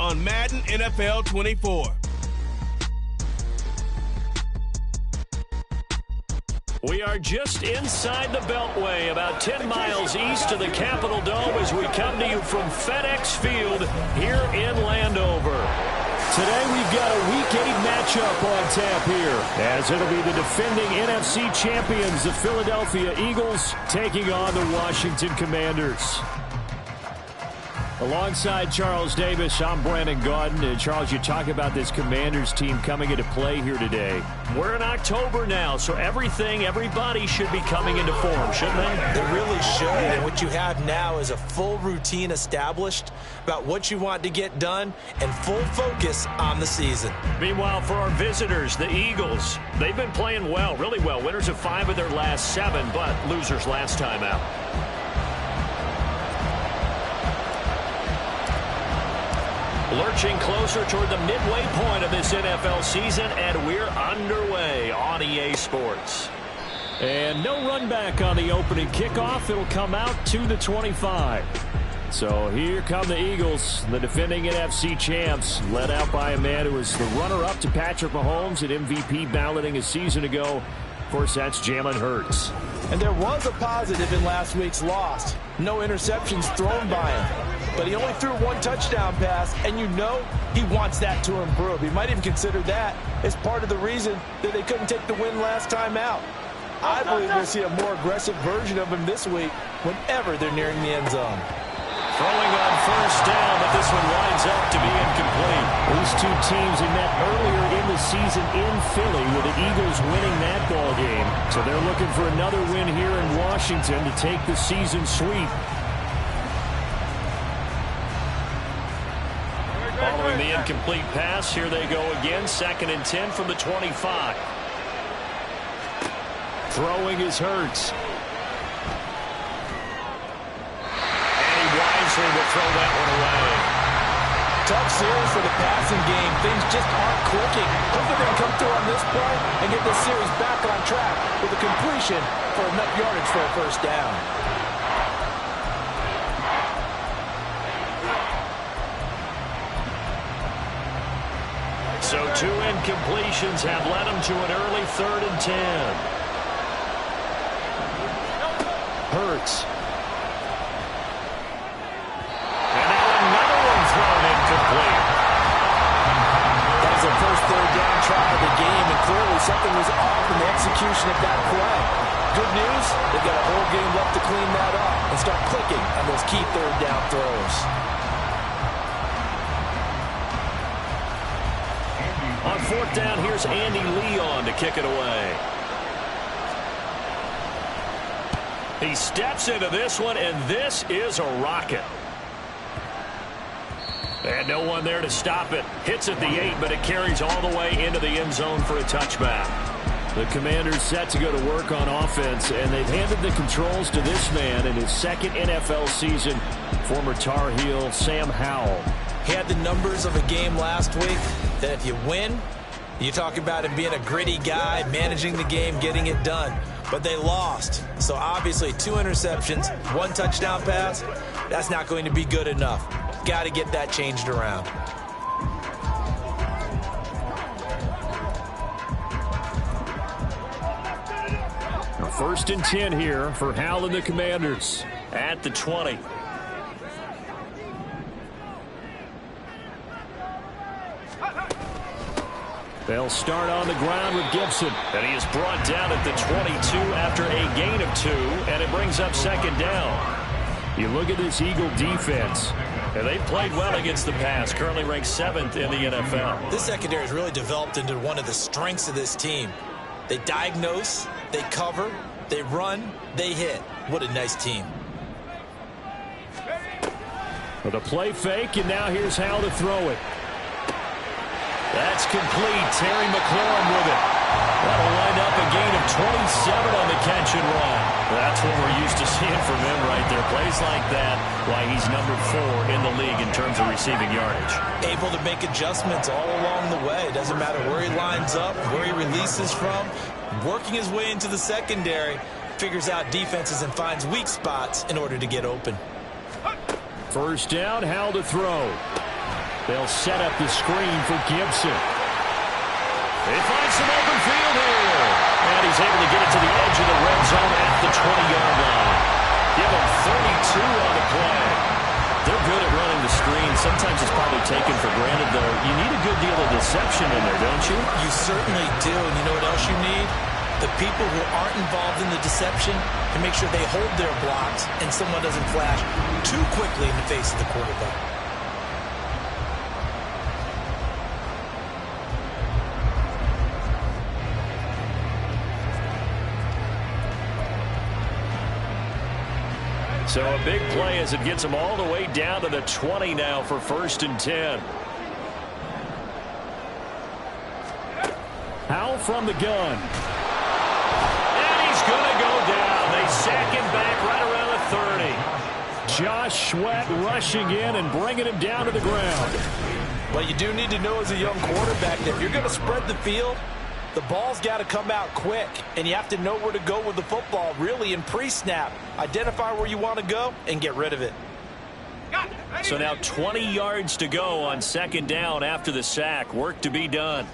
on Madden NFL 24. We are just inside the Beltway, about 10 miles east of the Capitol Dome as we come to you from FedEx Field here in Landover. Today we've got a Week 8 matchup on tap here, as it'll be the defending NFC champions, the Philadelphia Eagles, taking on the Washington Commanders. Alongside Charles Davis, I'm Brandon Gaudin. And Charles, you talk about this Commanders team coming into play here today. We're in October now, so everybody should be coming into form, shouldn't they? They really should. And what you have now is a full routine established about what you want to get done and full focus on the season. Meanwhile, for our visitors, the Eagles, they've been playing well, really well. Winners of 5 of their last 7, but losers last time out. Lurching closer toward the midway point of this NFL season, and we're underway on EA Sports. And no run back on the opening kickoff. It'll come out to the 25. So here come the Eagles, the defending NFC champs, led out by a man who was the runner-up to Patrick Mahomes at MVP balloting a season ago. Of course, that's Jalen Hurts. And there was a positive in last week's loss. No interceptions thrown by him. But he only threw 1 touchdown pass, and you know he wants that to improve. He might even consider that as part of the reason that they couldn't take the win last time out. I believe we'll see a more aggressive version of him this week whenever they're nearing the end zone. Throwing on first down, but this one winds up to be incomplete. These two teams had met earlier in the season in Philly with the Eagles winning that ball game. So they're looking for another win here in Washington to take the season sweep. Following the incomplete pass, here they go again. 2nd and 10 from the 25. Throwing is Hurts. And he wisely will throw that one away. Tough series for the passing game. Things just aren't clicking. Hopefully they can come through on this play and get this series back on track with a completion for enough yardage for a first down. So 2 incompletions have led them to an early 3rd and 10. Hurts. And now another one thrown incomplete. That was the first 3rd down try of the game, and clearly something was off in the execution of that play. Good news, they've got a whole game left to clean that up and start clicking on those key 3rd down throws. On 4th down, here's Andy Leon to kick it away. He steps into this one, and this is a rocket. And no one there to stop it. Hits at the 8, but it carries all the way into the end zone for a touchback. The Commanders set to go to work on offense, and they've handed the controls to this man in his 2nd NFL season, former Tar Heel Sam Howell. He had the numbers of a game last week that if you win, you talk about him being a gritty guy, managing the game, getting it done. But they lost. So obviously 2 interceptions, 1 touchdown pass, that's not going to be good enough. Got to get that changed around. Now 1st and 10 here for Howell and the Commanders at the 20. They'll start on the ground with Gibson. And he is brought down at the 22 after a gain of 2, and it brings up 2nd down. You look at this Eagle defense, and they've played well against the pass, currently ranked 7th in the NFL. This secondary has really developed into one of the strengths of this team. They diagnose, they cover, they run, they hit. What a nice team. With a play fake, and now here's Howell to throw it. That's complete. Terry McLaurin with it. That'll wind up a gain of 27 on the catch and run. That's what we're used to seeing from him right there. Plays like that, why he's number 4 in the league in terms of receiving yardage. Able to make adjustments all along the way. Doesn't matter where he lines up, where he releases from. Working his way into the secondary, figures out defenses and finds weak spots in order to get open. 1st down, Howell to throw. They'll set up the screen for Gibson. They find some open field here. And he's able to get it to the edge of the red zone at the 20-yard line. Give him 32 on the play. They're good at running the screen. Sometimes it's probably taken for granted, though. You need a good deal of deception in there, don't you? You certainly do. And you know what else you need? The people who aren't involved in the deception can make sure they hold their blocks and someone doesn't flash too quickly in the face of the quarterback. So a big play as it gets them all the way down to the 20 now for 1st and 10. Howell from the gun. And he's going to go down. They sack him back right around the 30. Josh Sweat rushing in and bringing him down to the ground. But you do need to know as a young quarterback that if you're going to spread the field, the ball's got to come out quick, and you have to know where to go with the football, really, in pre-snap. Identify where you want to go and get rid of it. So now 20 yards to go on 2nd down after the sack. Work to be done.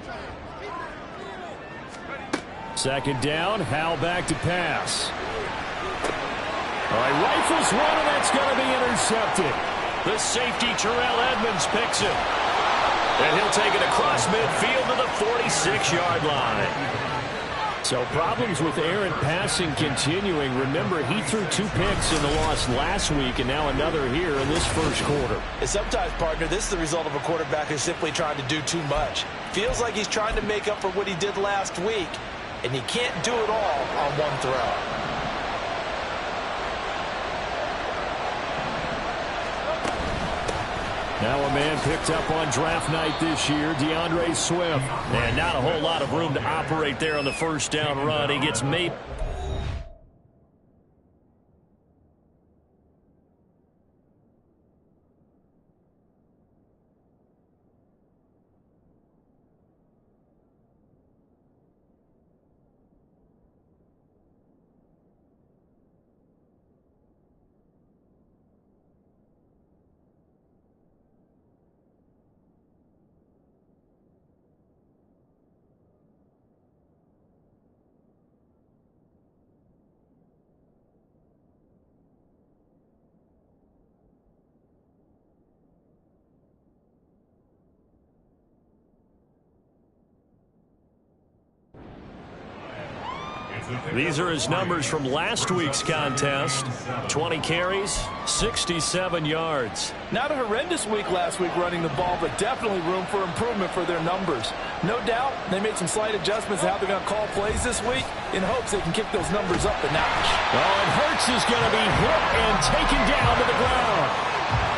2nd down, Howell back to pass. All right, rifles one, and that's going to be intercepted. The safety, Terrell Edmonds, picks it. And he'll take it across midfield to the 46-yard line. So problems with errant passing continuing. Remember, he threw 2 picks in the loss last week, and now another here in this first quarter. And sometimes, partner, this is the result of a quarterback who's simply trying to do too much. Feels like he's trying to make up for what he did last week, and he can't do it all on one throw. Now a man picked up on draft night this year, DeAndre Swift. And not a whole lot of room to operate there on the 1st down run. He gets made. These are his numbers from last week's contest. 20 carries, 67 yards. Not a horrendous week last week running the ball, but definitely room for improvement for their numbers. No doubt they made some slight adjustments to how they're going to call plays this week in hopes they can kick those numbers up a notch. Oh, and Hurts is going to be hit and taken down to the ground.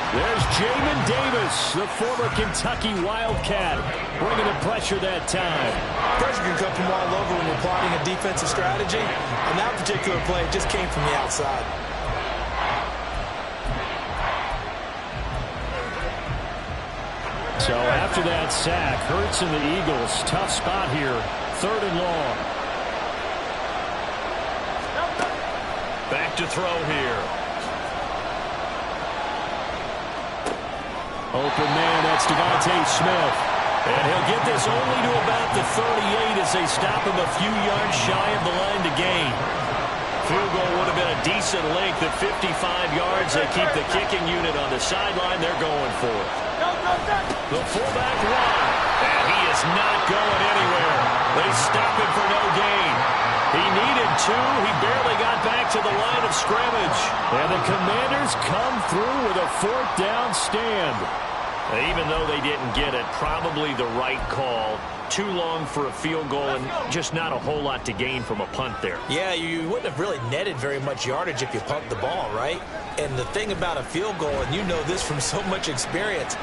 There's Jamin Davis, the former Kentucky Wildcat, bringing the pressure that time. Pressure can come from all over when you're plotting a defensive strategy. On that particular play, it just came from the outside. So after that sack, Hurts and the Eagles, tough spot here, 3rd and long. Back to throw here. Open man, that's Devontae Smith. And he'll get this only to about the 38 as they stop him a few yards shy of the line to gain. Field goal would have been a decent length at 55 yards. They keep the kicking unit on the sideline. They're going for it. The fullback run. And he is not going anywhere. They stop him for no gain. He needed 2. He barely got back to the line of scrimmage. And the Commanders come through with a 4th down stand. Even though they didn't get it, probably the right call. Too long for a field goal and just not a whole lot to gain from a punt there. Yeah, you wouldn't have really netted very much yardage if you pumped the ball, right? And the thing about a field goal, and you know this from so much experience,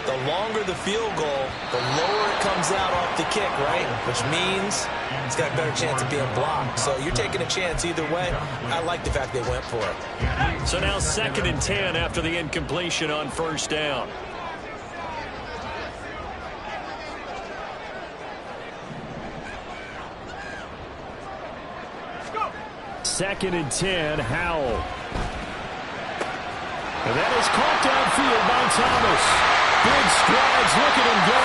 the longer the field goal, the lower it comes out off the kick, right? Which means it's got a better chance of being blocked. So you're taking a chance either way. I like the fact they went for it. So now 2nd and 10 after the incompletion on 1st down. Second and 10, Howell. And that is caught downfield by Thomas. Big strides, look at him go.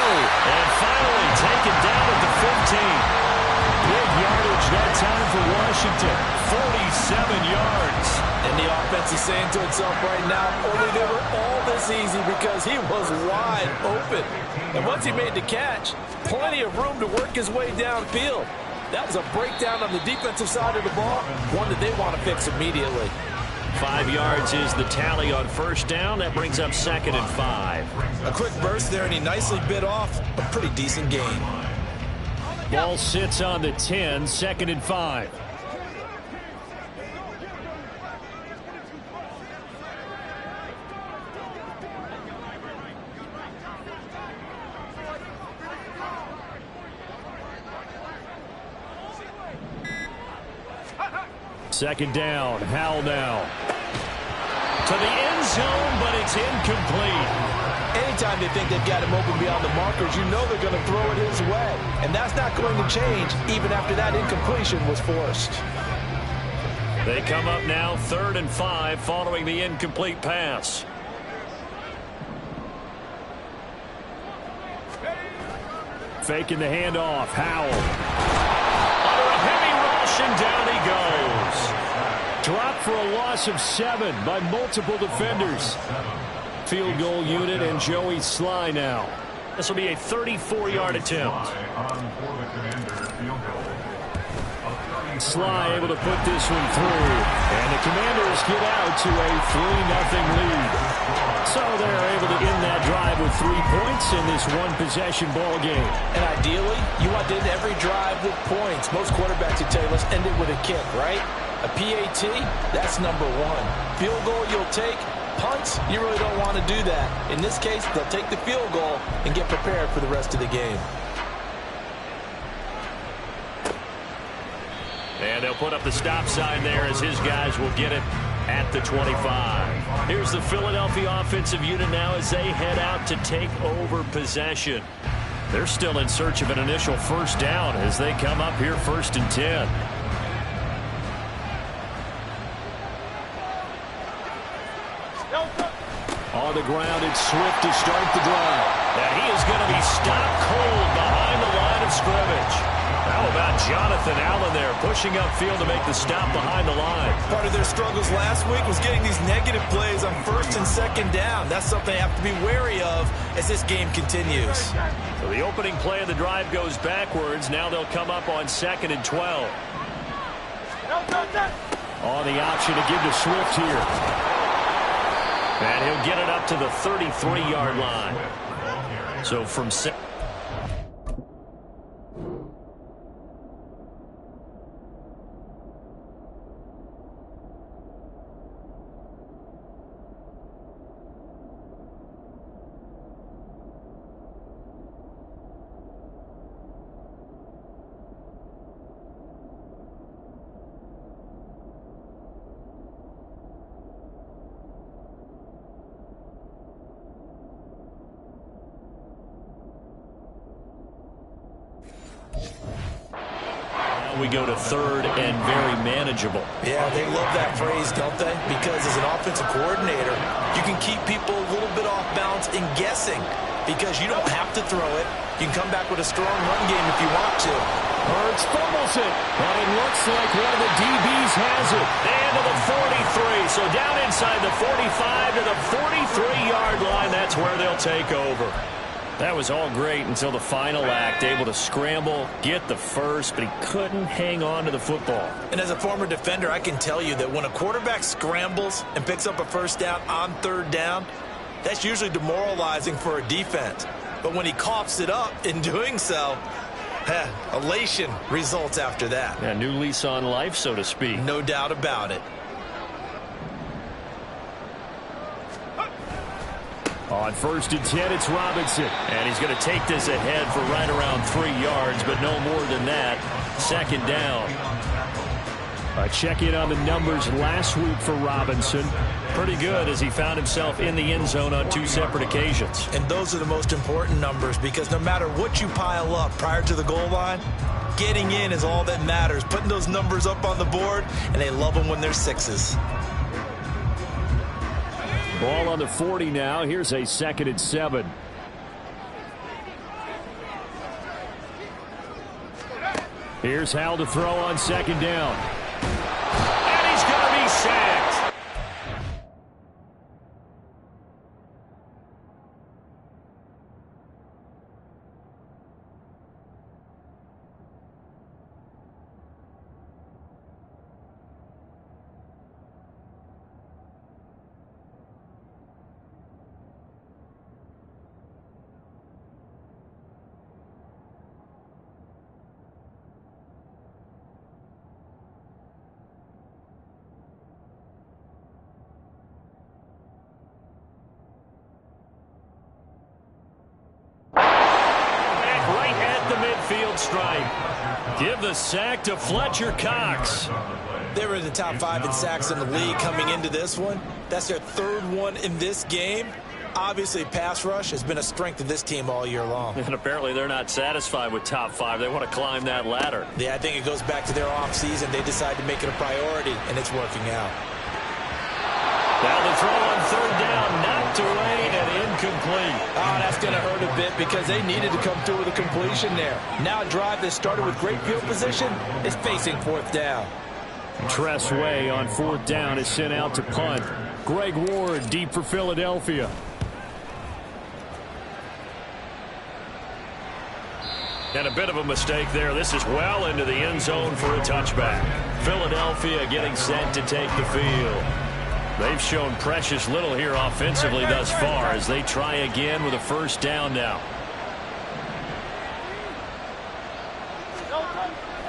And finally taken down at the 15. Big yardage that time for Washington. 47 yards. And the offense is saying to itself right now, only they were all this easy because he was wide open. And once he made the catch, plenty of room to work his way downfield. That was a breakdown on the defensive side of the ball, one that they want to fix immediately. 5 yards is the tally on first down. That brings up 2nd and 5. A quick burst there, and he nicely bit off a pretty decent gain. Ball sits on the 10, 2nd and 5. Second down, Howell now. To the end zone, but it's incomplete. Anytime they think they've got him open beyond the markers, you know they're going to throw it his way. And that's not going to change even after that incompletion was forced. They come up now 3rd and 5 following the incomplete pass. Faking the handoff, Howell. Under a heavy rush, and down he goes. Dropped for a loss of 7 by multiple defenders. Field goal unit and Joey Sly now. This will be a 34-yard attempt. Sly able to put this one through. And the Commanders get out to a 3-0 lead. So they're able to end that drive with 3 points in this one-possession ball game. And ideally, you want to end every drive with points. Most quarterbacks would tell you, let's end it with a kick, right? A PAT, that's number 1. Field goal you'll take. Punts, you really don't want to do that. In this case, they'll take the field goal and get prepared for the rest of the game. And they'll put up the stop sign there as his guys will get it at the 25. Here's the Philadelphia offensive unit now as they head out to take over possession. They're still in search of an initial first down as they come up here 1st and 10. On the ground, it's Swift to start the drive. And he is going to be stopped cold behind the line of scrimmage. How about Jonathan Allen there pushing upfield to make the stop behind the line? Part of their struggles last week was getting these negative plays on 1st and 2nd down. That's something they have to be wary of as this game continues. So the opening play of the drive goes backwards. Now they'll come up on 2nd and 12. On the option to give to Swift here. And he'll get it up to the 33-yard line. So from we go to 3rd and very manageable. Yeah, they love that phrase, don't they? Because as an offensive coordinator, you can keep people a little bit off balance in guessing because you don't have to throw it. You can come back with a strong run game if you want to. Hurts fumbles it, but it looks like one of the DBs has it. And to the 43, so down inside the 45 to the 43-yard line. That's where they'll take over. That was all great until the final act, able to scramble, get the first, but he couldn't hang on to the football. And as a former defender, I can tell you that when a quarterback scrambles and picks up a first down on 3rd down, that's usually demoralizing for a defense. But when he coughs it up in doing so, elation results after that. A new lease on life, so to speak. No doubt about it. On 1st and 10, it's Robinson. And he's going to take this ahead for right around 3 yards, but no more than that. 2nd down. A check-in on the numbers last week for Robinson. Pretty good as he found himself in the end zone on 2 separate occasions. And those are the most important numbers because no matter what you pile up prior to the goal line, getting in is all that matters. Putting those numbers up on the board, and they love them when they're 6s. Ball on the 40 now. Here's a 2nd and 7. Here's Hal to throw on 2nd down. And he's going to be sacked. Midfield stripe. Give the sack to Fletcher Cox. They were in the top 5 in sacks in the league coming into this one. That's their 3rd one in this game. Obviously, pass rush has been a strength of this team all year long. And apparently they're not satisfied with top 5. They want to climb that ladder. Yeah, I think it goes back to their offseason. They decided to make it a priority, and it's working out. Now the throw on 3rd down, knocked away and incomplete. Oh, that's going to hurt a bit because they needed to come through with a completion there. Now a drive that started with great field position is facing 4th down. Tress Way on 4th down is sent out to punt. Greg Ward deep for Philadelphia. And a bit of a mistake there. This is well into the end zone for a touchback. Philadelphia getting set to take the field. They've shown precious little here offensively thus far as they try again with a 1st down now.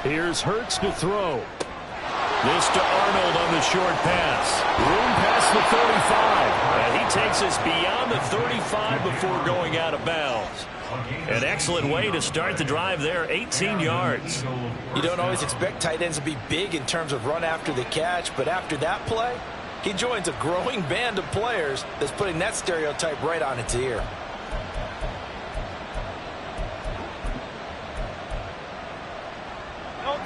Here's Hurts to throw. This to Arnold on the short pass. Room past the 35. And he takes us beyond the 35 before going out of bounds. An excellent way to start the drive there, 18 yards. You don't always expect tight ends to be big in terms of run after the catch, but after that play, he joins a growing band of players that's putting that stereotype right on its ear.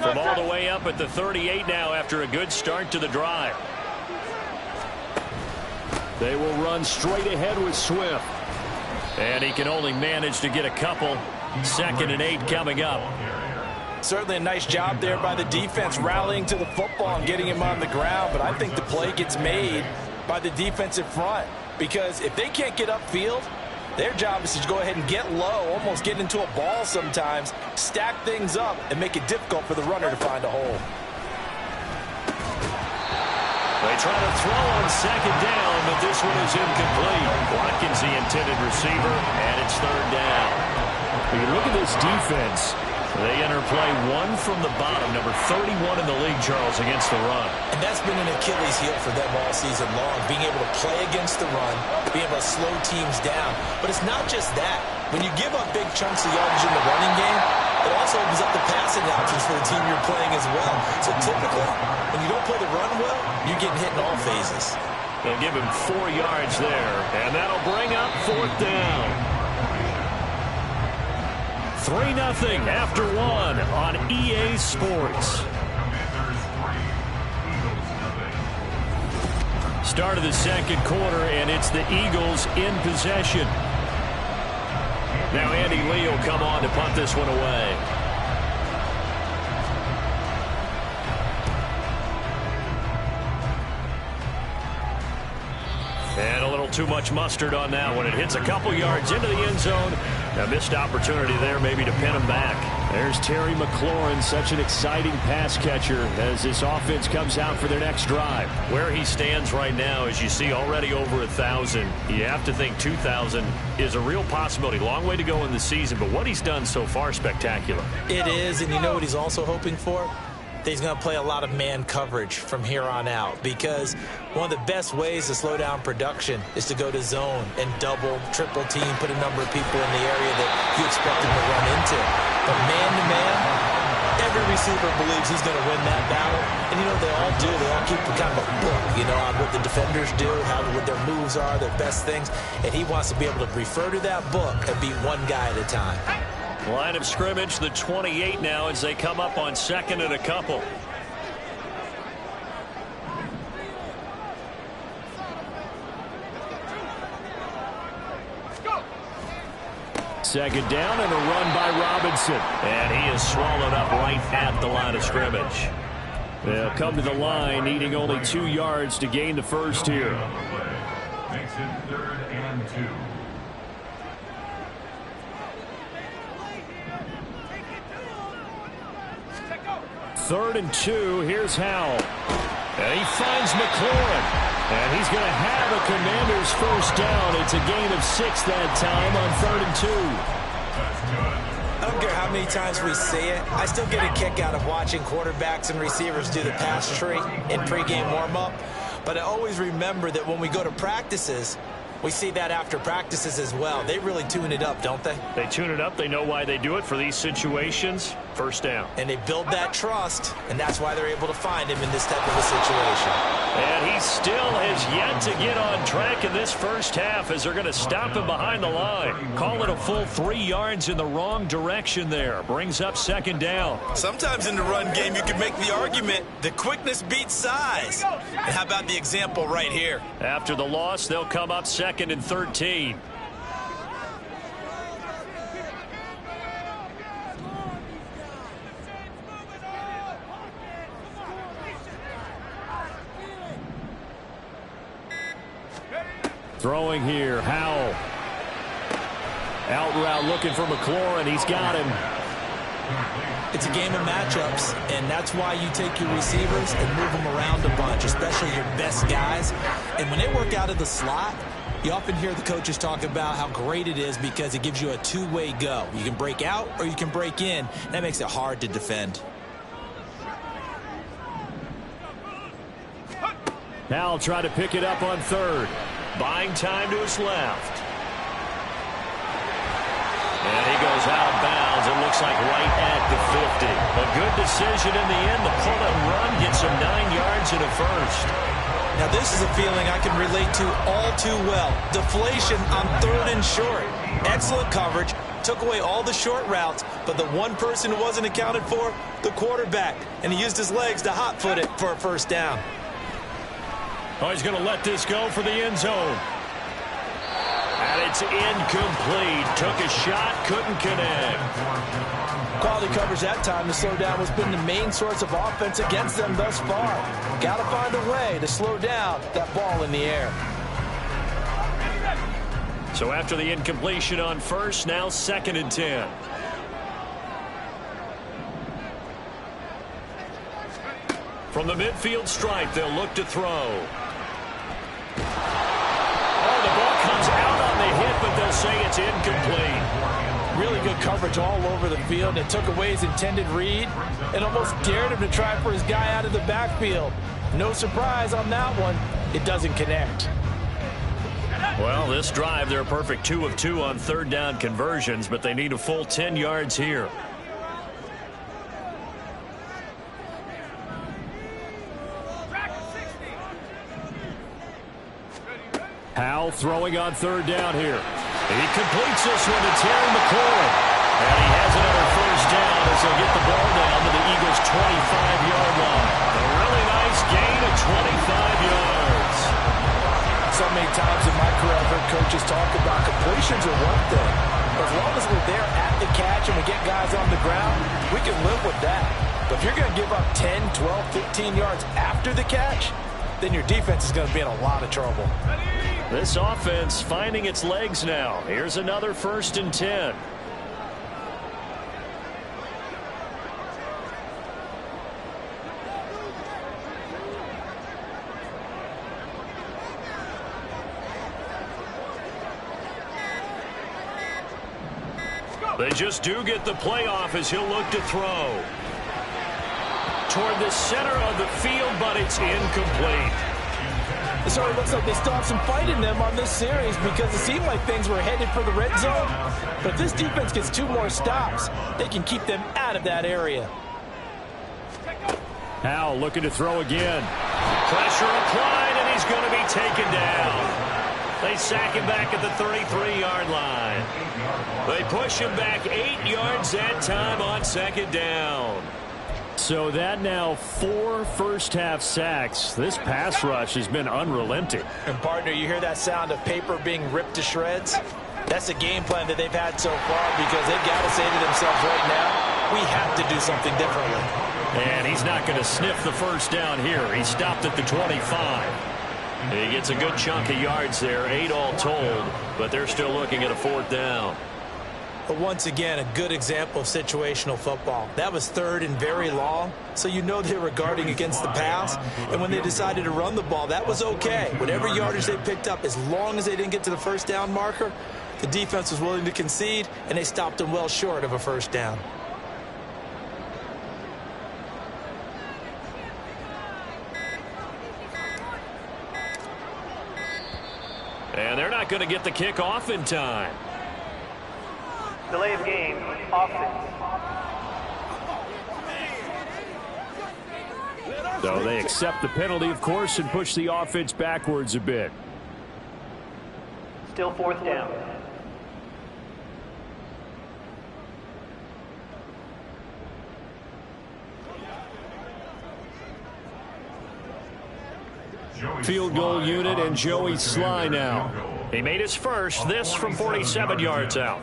From all the way up at the 38 now after a good start to the drive. They will run straight ahead with Swift. And he can only manage to get a couple. 2nd and 8 coming up. Certainly a nice job there by the defense rallying to the football and getting him on the ground, but I think the play gets made by the defensive front because if they can't get upfield, their job is to go ahead and get low, almost get into a ball sometimes, stack things up, and make it difficult for the runner to find a hole. They try to throw on 2nd down, but this one is incomplete. Watkins the intended receiver, and it's 3rd down. When you look at this defense, they enter play 1 from the bottom, number 31 in the league, Charles, against the run. And that's been an Achilles heel for them all season long, being able to play against the run, being able to slow teams down. But it's not just that. When you give up big chunks of yardage in the running game, it also opens up the passing options for the team you're playing as well. So typically, when you don't play the run well, you're getting hit in all phases. They'll give him 4 yards there, and that'll bring up 4th down. 3-0 after 1 on EA Sports. Start of the 2nd quarter, and it's the Eagles in possession. Now Andy Lee will come on to punt this one away. And a little too much mustard on that one. It hits a couple yards into the end zone. A missed opportunity there maybe to pin him back. There's Terry McLaurin, such an exciting pass catcher as this offense comes out for their next drive. Where he stands right now, as you see, already over 1,000. You have to think 2,000 is a real possibility. Long way to go in the season, but what he's done so far, spectacular. It is, and you know what he's also hoping for? That he's going to play a lot of man coverage from here on out because one of the best ways to slow down production is to go to zone and double, triple team, put a number of people in the area that you expect him to run into. But man-to-man, every receiver believes he's going to win that battle. And, you know, they all do. They all keep kind of a book, you know, on what the defenders do, what their moves are, their best things. And he wants to be able to refer to that book and beat one guy at a time. Line of scrimmage, the 28 now as they come up on 2nd and a couple. Second down and a run by Robinson. And he is swallowed up right at the line of scrimmage. They'll come to the line needing only 2 yards to gain the first here. Makes it 3rd and 2. Third and 2. Here's Howell. And he finds McLaurin. And he's going to have a Commanders first down. It's a gain of 6 that time on 3rd and 2. I don't care how many times we see it. I still get a kick out of watching quarterbacks and receivers do the pass tree in pregame warm-up. But I always remember that when we go to practices, we see that after practices as well. They really tune it up, don't they? They tune it up. They know why they do it for these situations. First down. And they build that trust, and that's why they're able to find him in this type of a situation. And he still has yet to get on track in this first half as they're going to stop him behind the line. Call it a full 3 yards in the wrong direction there. Brings up second down. Sometimes in the run game, you can make the argument that quickness beats size. And how about the example right here? After the loss, they'll come up 2nd and 13. Throwing here, Howell. Out route looking for McLaurin. He's got him. It's a game of matchups, and that's why you take your receivers and move them around a bunch, especially your best guys. And when they work out of the slot, you often hear the coaches talk about how great it is because it gives you a two-way go. You can break out or you can break in. That makes it hard to defend. Howell try to pick it up on 3rd. Buying time to his left. And he goes out of bounds. It looks like right at the 50. A good decision in the end. The pull and run gets him 9 yards and a first. Now, this is a feeling I can relate to all too well. Deflation on 3rd and short. Excellent coverage. Took away all the short routes, but the one person who wasn't accounted for, the quarterback. And he used his legs to hot-foot it for a first down. Oh, he's going to let this go for the end zone. And it's incomplete. Took a shot, couldn't connect. Quality coverage that time to slow down has been the main source of offense against them thus far. Got to find a way to slow down that ball in the air. So after the incompletion on 1st, now 2nd and 10. From the midfield stripe, they'll look to throw. Oh, the ball comes out on the hit, but they'll say it's incomplete. Really good coverage all over the field. It took away his intended read and almost dared him to try for his guy out of the backfield. No surprise on that one. It doesn't connect. Well, this drive, they're a perfect 2 of 2 on 3rd down conversions, but they need a full 10 yards here. Howell throwing on 3rd down here. He completes this one to Terry McLaurin. And he has another first down as they'll get the ball down to the Eagles' 25-yard line. A really nice gain of 25 yards. So many times in my career, I've heard coaches talk about completions are one thing. As long as we're there at the catch and we get guys on the ground, we can live with that. But if you're going to give up 10, 12, 15 yards after the catch, then your defense is going to be in a lot of trouble. This offense finding its legs now. Here's another 1st and 10. They just do get the playoff as he'll look to throw. Toward the center of the field, but it's incomplete. So it looks like they still have some fight in them on this series because it seemed like things were headed for the red zone. But if this defense gets 2 more stops, they can keep them out of that area. Howell looking to throw again. Pressure applied, and he's going to be taken down. They sack him back at the 33-yard line. They push him back 8 yards that time on 2nd down. So that now 4 first-half sacks. This pass rush has been unrelenting. And, partner, you hear that sound of paper being ripped to shreds? That's a game plan that they've had so far because they've got to say to themselves right now, we have to do something differently. And he's not going to sniff the first down here. He stopped at the 25. He gets a good chunk of yards there, 8 all told, but they're still looking at a 4th down. But once again, a good example of situational football. That was 3rd and very long, so you know they were guarding against the pass. And when they decided to run the ball, that was okay. Whatever yardage they picked up, as long as they didn't get to the first down marker, the defense was willing to concede, and they stopped them well short of a first down. And they're not going to get the kickoff in time. Delay of game, offense. So they accept the penalty, of course, and push the offense backwards a bit. Still 4th down. Field goal unit and Joey Sly now. He made his first, this from 47 yards out.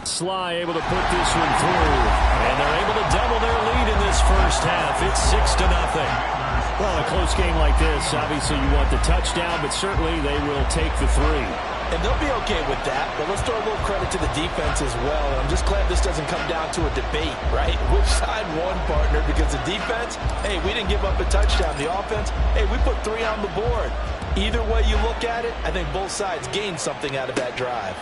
Sly able to put this one through. And they're able to double their lead in this first half. It's 6-0. Well, in a close game like this, obviously you want the touchdown, but certainly they will take the 3. And they'll be okay with that, but let's throw a little credit to the defense as well. And I'm just glad this doesn't come down to a debate, right? Which side won, partner? Because the defense, hey, we didn't give up a touchdown. The offense, hey, we put 3 on the board. Either way you look at it, I think both sides gained something out of that drive.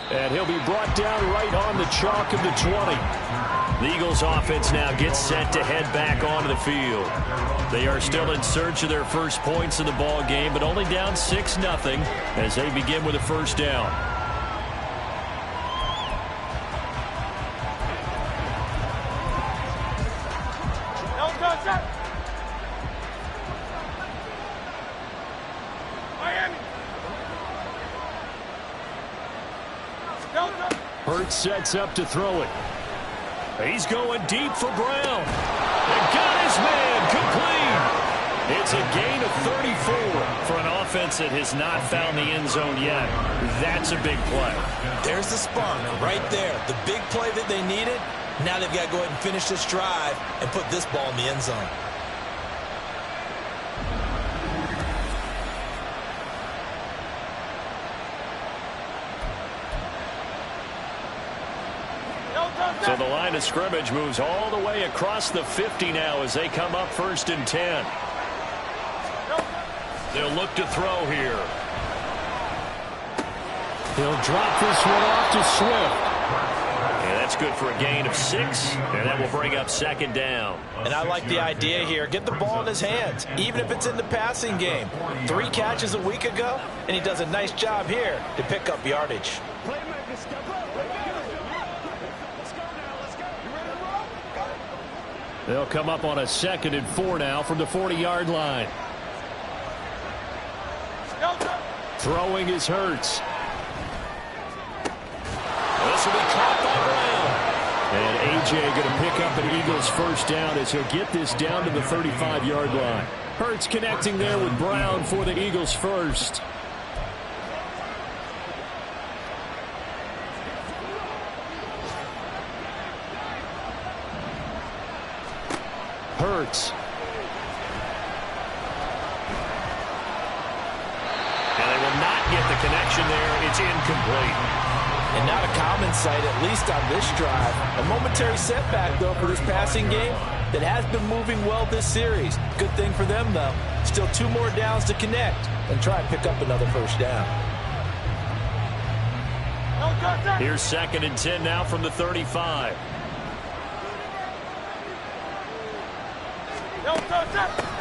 And he'll be brought down right on the chalk of the 20. The Eagles offense now gets set to head back onto the field. They are still in search of their first points in the ball game, but only down 6-0 as they begin with a first down. Hurts sets up to throw it. He's going deep for Brown. And got his man complete. It's a gain of 34 for an offense that has not found the end zone yet. That's a big play. There's the spark right there. The big play that they needed. Now they've got to go ahead and finish this drive and put this ball in the end zone. So the line of scrimmage moves all the way across the 50 now as they come up 1st and 10. They'll look to throw here. He'll drop this one off to Swift. And that's good for a gain of 6, and that will bring up 2nd down. And I like the idea here. Get the ball in his hands, even if it's in the passing game. 3 catches a week ago, and he does a nice job here to pick up yardage. They'll come up on a 2nd and 4 now from the 40-yard line. Throwing is Hurts. This will be caught by Brown. And A.J. going to pick up an Eagles first down as he'll get this down to the 35-yard line. Hurts connecting there with Brown for the Eagles first. Hurts. And they will not get the connection there. It's incomplete. And not a common sight, at least on this drive. A momentary setback, though, for this passing game that has been moving well this series. Good thing for them, though. Still 2 more downs to connect and try and pick up another first down. Here's 2nd and 10 now from the 35.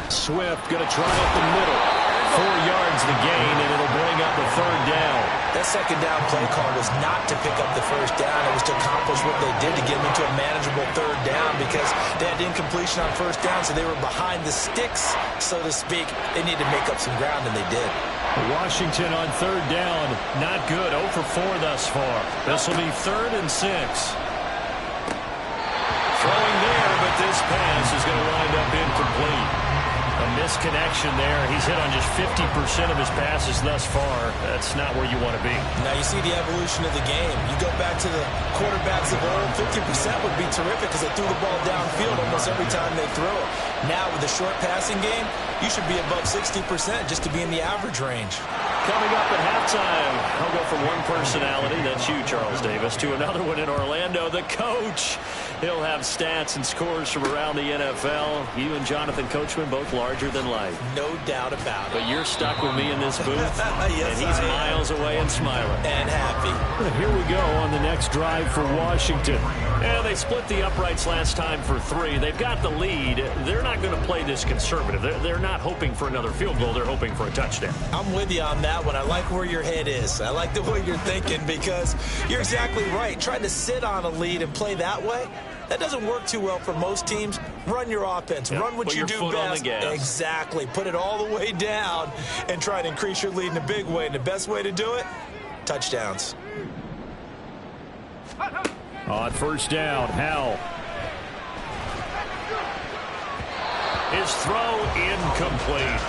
Swift going to try up the middle. 4 yards the gain, and it'll bring up the 3rd down. That 2nd down play call was not to pick up the first down. It was to accomplish what they did to get them into a manageable 3rd down because They had incompletion on first down, so they were behind the sticks, so to speak. They needed to make up some ground, and they did. Washington on third down. Not good. 0 for 4 thus far. This will be 3rd and 6. Throwing there, but this pass is going to wind up incomplete. A misconnection there. He's hit on just 50% of his passes thus far. That's not where you want to be. Now you see the evolution of the game. You go back to the quarterbacks of old, 50% would be terrific because they threw the ball downfield almost every time they throw it. Now with the short passing game, you should be above 60% just to be in the average range. Coming up at halftime, I'll go from one personality, that's you, Charles Davis, to another one in Orlando, the coach. He'll have stats and scores from around the NFL. You and Jonathan Coachman both larger than life. No doubt about it. But you're stuck with me in this booth, yes, and he's miles away and smiling. And happy. Here we go on the next drive for Washington. And they split the uprights last time for 3. They've got the lead. They're not going to play this conservative. They're not hoping for another field goal. They're hoping for a touchdown. I'm with you on that one. I like where your head is. I like the way you're thinking because you're exactly right. Trying to sit on a lead and play that way, that doesn't work too well for most teams. Run your offense. Yep. Run what Put you your do foot best. on the gas. Exactly. Put it all the way down and try to increase your lead in a big way. And the best way to do it, touchdowns. On first down, Howell. His throw incomplete.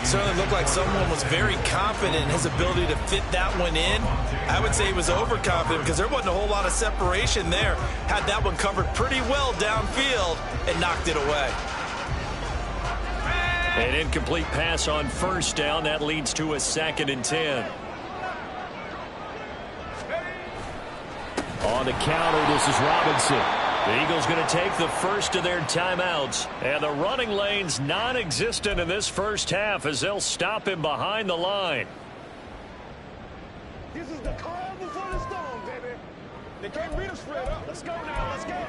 Certainly looked like someone was very confident in his ability to fit that one in. I would say he was overconfident because there wasn't a whole lot of separation there. Had that one covered pretty well downfield and knocked it away. An incomplete pass on first down. That leads to a 2nd and 10. On the counter, this is Robinson. The Eagles going to take the first of their timeouts. And the running lane's non-existent in this first half as they'll stop him behind the line. This is the calm before the storm, baby. They can't beat us straight up. Let's go now. Let's go.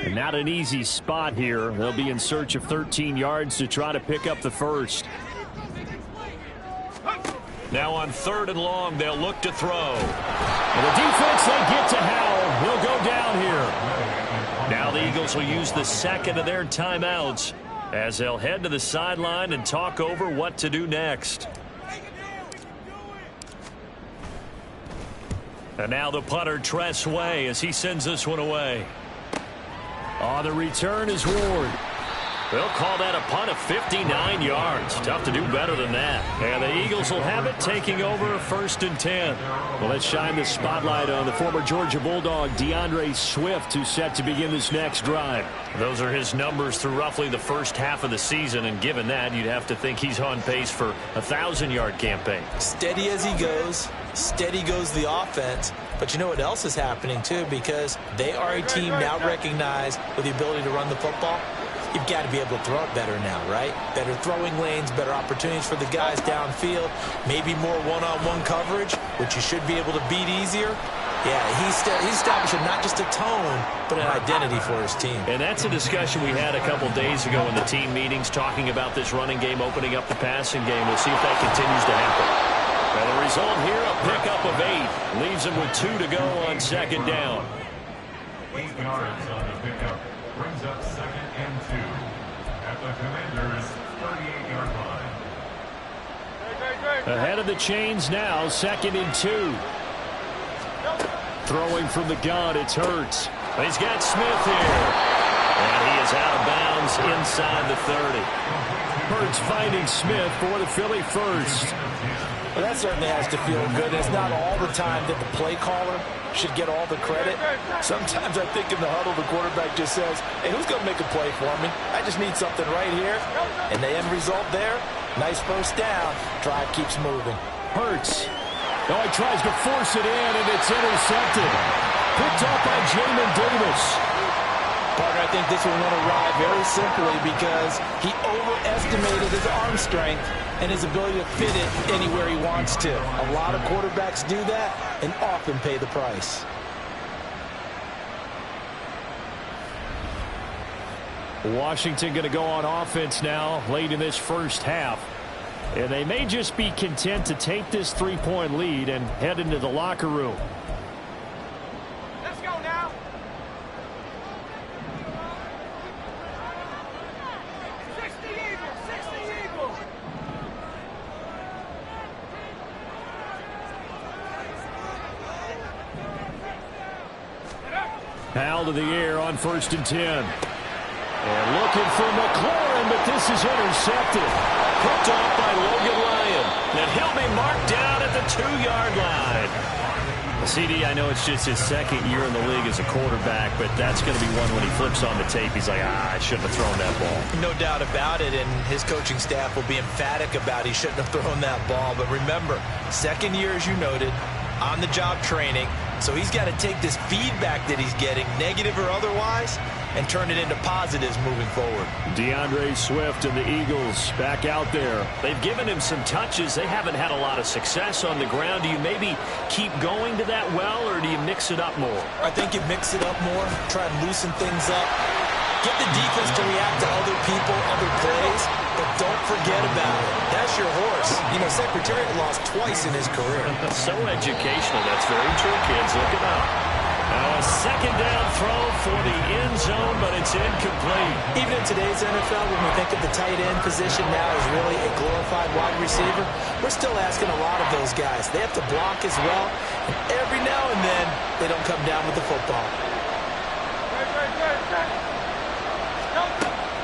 And not an easy spot here. They'll be in search of 13 yards to try to pick up the first. Now on 3rd and long, they'll look to throw. And the defense, they get to Howell. He'll go down here. Now the Eagles will use the 2nd of their timeouts as they'll head to the sideline and talk over what to do next. And now the punter, Tress Way, as he sends this one away. On the return is Ward. They'll call that a punt of 59 yards. Tough to do better than that. And the Eagles will have it, taking over 1st and 10. Well, let's shine the spotlight on the former Georgia Bulldog, DeAndre Swift, who's set to begin this next drive. Those are his numbers through roughly the first half of the season, and given that, you'd have to think he's on pace for a 1,000-yard campaign. Steady as he goes. Steady goes the offense. But you know what else is happening, too, because they are a team now recognized with the ability to run the football. You've got to be able to throw it better now, right? Better throwing lanes, better opportunities for the guys downfield, maybe more one-on-one coverage, which you should be able to beat easier. Yeah, he's establishing not just a tone, but an identity for his team. And that's a discussion we had a couple days ago in the team meetings, talking about this running game, opening up the passing game. We'll see if that continues to happen. And the result here, a pickup of 8. Leaves him with 2 to go on 2nd down. 8 yards on the pickup. Brings up 2nd and 2 at the Commanders' 38-yard line. Ahead of the chains now, 2nd and 2. Throwing from the gun, it's Hurts. He's got Smith here. And he is out of bounds inside the 30. Hurts finding Smith for the Philly first. Well, that certainly has to feel good. It's not all the time that the play caller should get all the credit. Sometimes I think in the huddle, the quarterback just says, hey, who's going to make a play for me? I just need something right here. And the end result there, nice first down. Drive keeps moving. Hurts. Oh, he tries to force it in, and it's intercepted. Picked up by Jamin Davis. Partner, I think this one went awry very simply because he overestimated his arm strength and his ability to fit it anywhere he wants to. A lot of quarterbacks do that and often pay the price. Washington going to go on offense now late in this first half. And they may just be content to take this 3-point lead and head into the locker room. Let's go now. Foul to the air on 1st and 10. And looking for McLaurin, but this is intercepted. Picked off by Logan Ryan. And he'll be marked down at the 2-yard line. CD, I know it's just his 2nd year in the league as a quarterback, but that's going to be one when he flips on the tape. He's like, I shouldn't have thrown that ball. No doubt about it, and his coaching staff will be emphatic about he shouldn't have thrown that ball. But remember, 2nd year, as you noted, on-the-job training. So he's got to take this feedback that he's getting, negative or otherwise, and turn it into positives moving forward. DeAndre Swift and the Eagles back out there. They've given him some touches. They haven't had a lot of success on the ground. Do you maybe keep going to that well, or do you mix it up more? I think you mix it up more, try and loosen things up. Get the defense to react to other people, other plays, but don't forget about it. That's your horse. You know, Secretariat lost twice in his career. So educational. That's very true, kids. Look it up. A 2nd down throw for the end zone, but it's incomplete. Even in today's NFL, when we think of the tight end position now as really a glorified wide receiver, we're still asking a lot of those guys. They have to block as well, and every now and then, they don't come down with the football.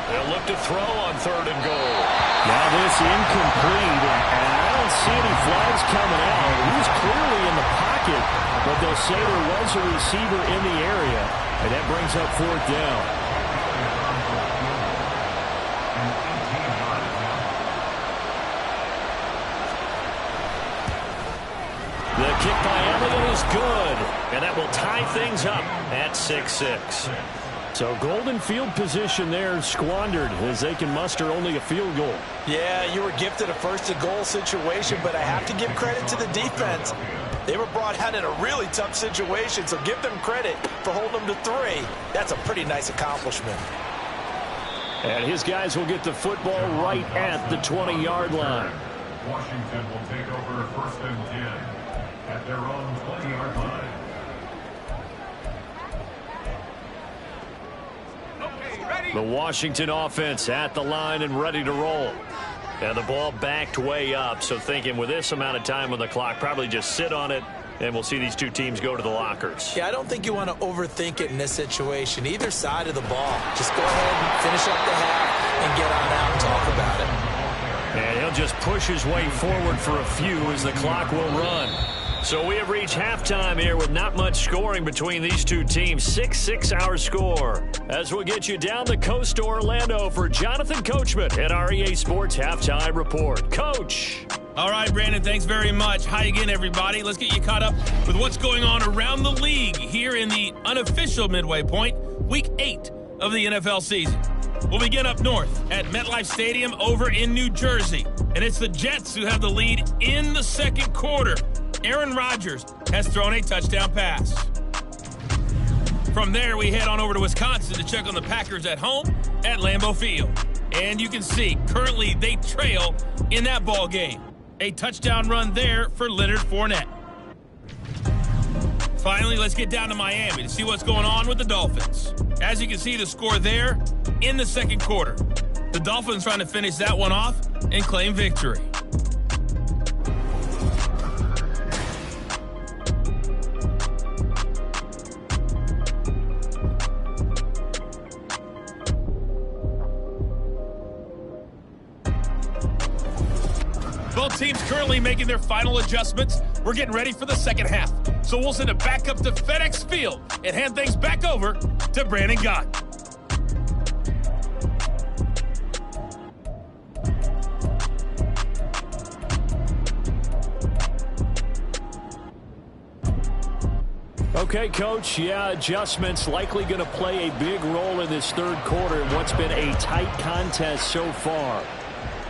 They'll look to throw on 3rd and goal. Now this incomplete, and I don't see any flags coming out. He was clearly in the pocket, but they'll say there was a receiver in the area, and that brings up 4th down. The kick by Elliott is good, and that will tie things up at 6-6. So golden field position there squandered as they can muster only a field goal. Yeah, you were gifted a 1st and goal situation, but I have to give credit to the defense. They were brought out in a really tough situation, so give them credit for holding them to 3. That's a pretty nice accomplishment. And his guys will get the football right at the 20-yard line. Washington will take over 1st and 10 at their own 20-yard line. The Washington offense at the line and ready to roll. And the ball backed way up, so thinking with this amount of time on the clock, probably just sit on it, and we'll see these two teams go to the lockers. Yeah, I don't think you want to overthink it in this situation. Either side of the ball. Just go ahead and finish up the half and get on out and talk about it. And he'll just push his way forward for a few as the clock will run. So we have reached halftime here with not much scoring between these two teams. 6-6 our score. As we'll get you down the coast to Orlando for Jonathan Coachman at our EA Sports Halftime Report. Coach. All right, Brandon, thanks very much. Hi again, everybody. Let's get you caught up with what's going on around the league here in the unofficial midway point, Week 8 of the NFL season. We'll begin up north at MetLife Stadium over in New Jersey. And it's the Jets who have the lead in the 2nd quarter. Aaron Rodgers has thrown a touchdown pass. From there, we head on over to Wisconsin to check on the Packers at home at Lambeau Field. And you can see, currently they trail in that ball game. A touchdown run there for Leonard Fournette. Finally, let's get down to Miami to see what's going on with the Dolphins. As you can see, the score there in the 2nd quarter. The Dolphins trying to finish that one off and claim victory. Both teams currently making their final adjustments. We're getting ready for the 2nd half. So we'll send it back up to FedEx Field and hand things back over to Brandon Gott. Okay, Coach, adjustments likely going to play a big role in this 3rd quarter in what's been a tight contest so far.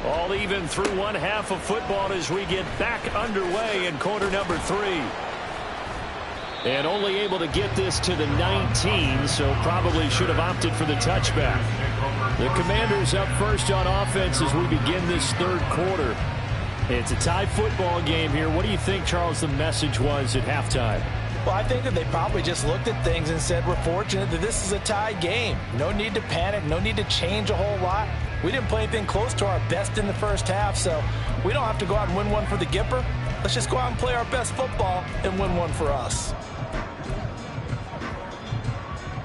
All even through one half of football as we get back underway in quarter number 3. And only able to get this to the 19, so probably should have opted for the touchback. The Commanders up first on offense as we begin this 3rd quarter. It's a tie football game here. What do you think, Charles, the message was at halftime? Well, I think that they probably just looked at things and said, we're fortunate that this is a tie game. No need to panic. No need to change a whole lot. We didn't play anything close to our best in the first half, so we don't have to go out and win one for the Gipper. Let's just go out and play our best football and win one for us.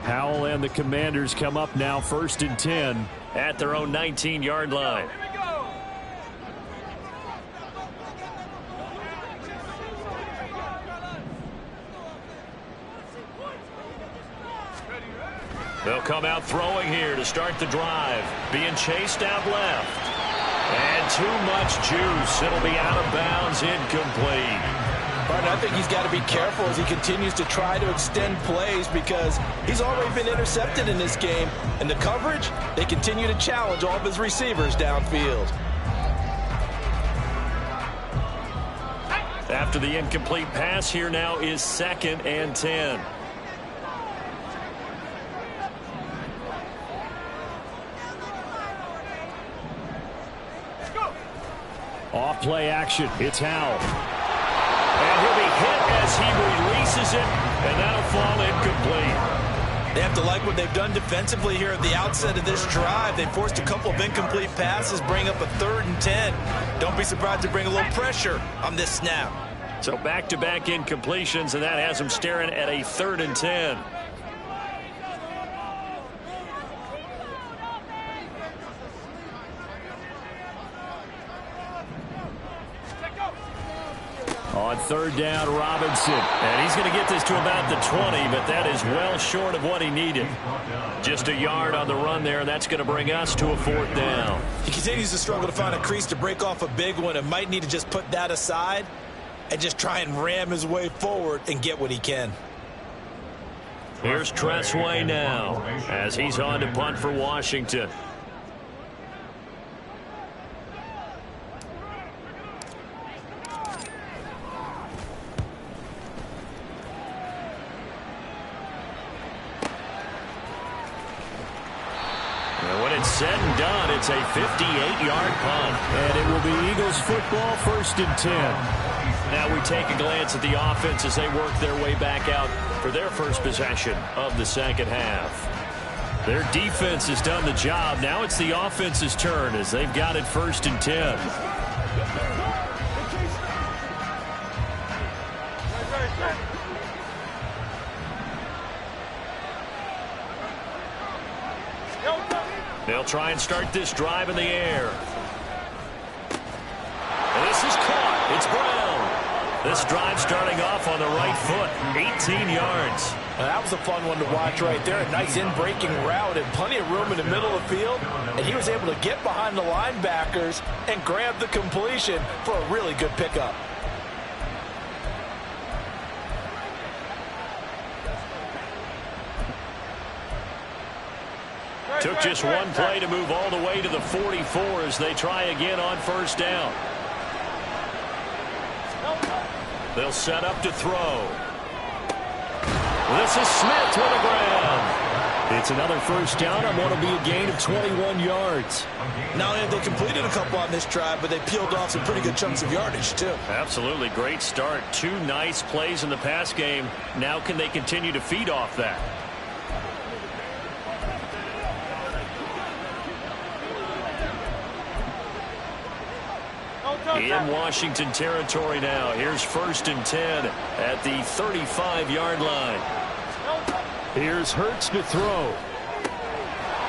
Howell and the Commanders come up now 1st and 10 at their own 19-yard line. They'll come out throwing here to start the drive. Being chased out left. And too much juice. It'll be out of bounds, incomplete. But I think he's got to be careful as he continues to try to extend plays because he's already been intercepted in this game. And the coverage, they continue to challenge all of his receivers downfield. After the incomplete pass, here now is 2nd and 10. Off play action. It's Howell. And he'll be hit as he releases it, and that'll fall incomplete. They have to like what they've done defensively here at the outset of this drive. They forced a couple of incomplete passes, bring up a 3rd and 10. Don't be surprised to bring a little pressure on this snap. So back-to-back incompletions, and that has them staring at a 3rd and 10. On 3rd down, Robinson. And he's going to get this to about the 20, but that is well short of what he needed. Just a yard on the run there, and that's going to bring us to a 4th down. He continues to struggle to find a crease to break off a big one and might need to just put that aside and just try and ram his way forward and get what he can. Here's Tressway now as he's on to punt for Washington. Said and done, it's a 58-yard punt. And it will be Eagles football, 1st and 10. Now we take a glance at the offense as they work their way back out for their first possession of the 2nd half. Their defense has done the job. Now it's the offense's turn as they've got it 1st and 10. They'll try and start this drive in the air. And this is caught. It's Brown. This drive starting off on the right foot. 18 yards. Now, that was a fun one to watch right there. A nice in-breaking route and plenty of room in the middle of the field. And he was able to get behind the linebackers and grab the completion for a really good pickup. Took just one play to move all the way to the 44 as they try again on 1st down. They'll set up to throw. This is Smith to the ground. It's another 1st down on what will be a gain of 21 yards. Not only have they completed a couple on this drive, but they peeled off some pretty good chunks of yardage, too. Absolutely. Great start. 2 nice plays in the pass game. Now can they continue to feed off that? In Washington territory now. Here's 1st and 10 at the 35-yard line. Here's Hurts to throw.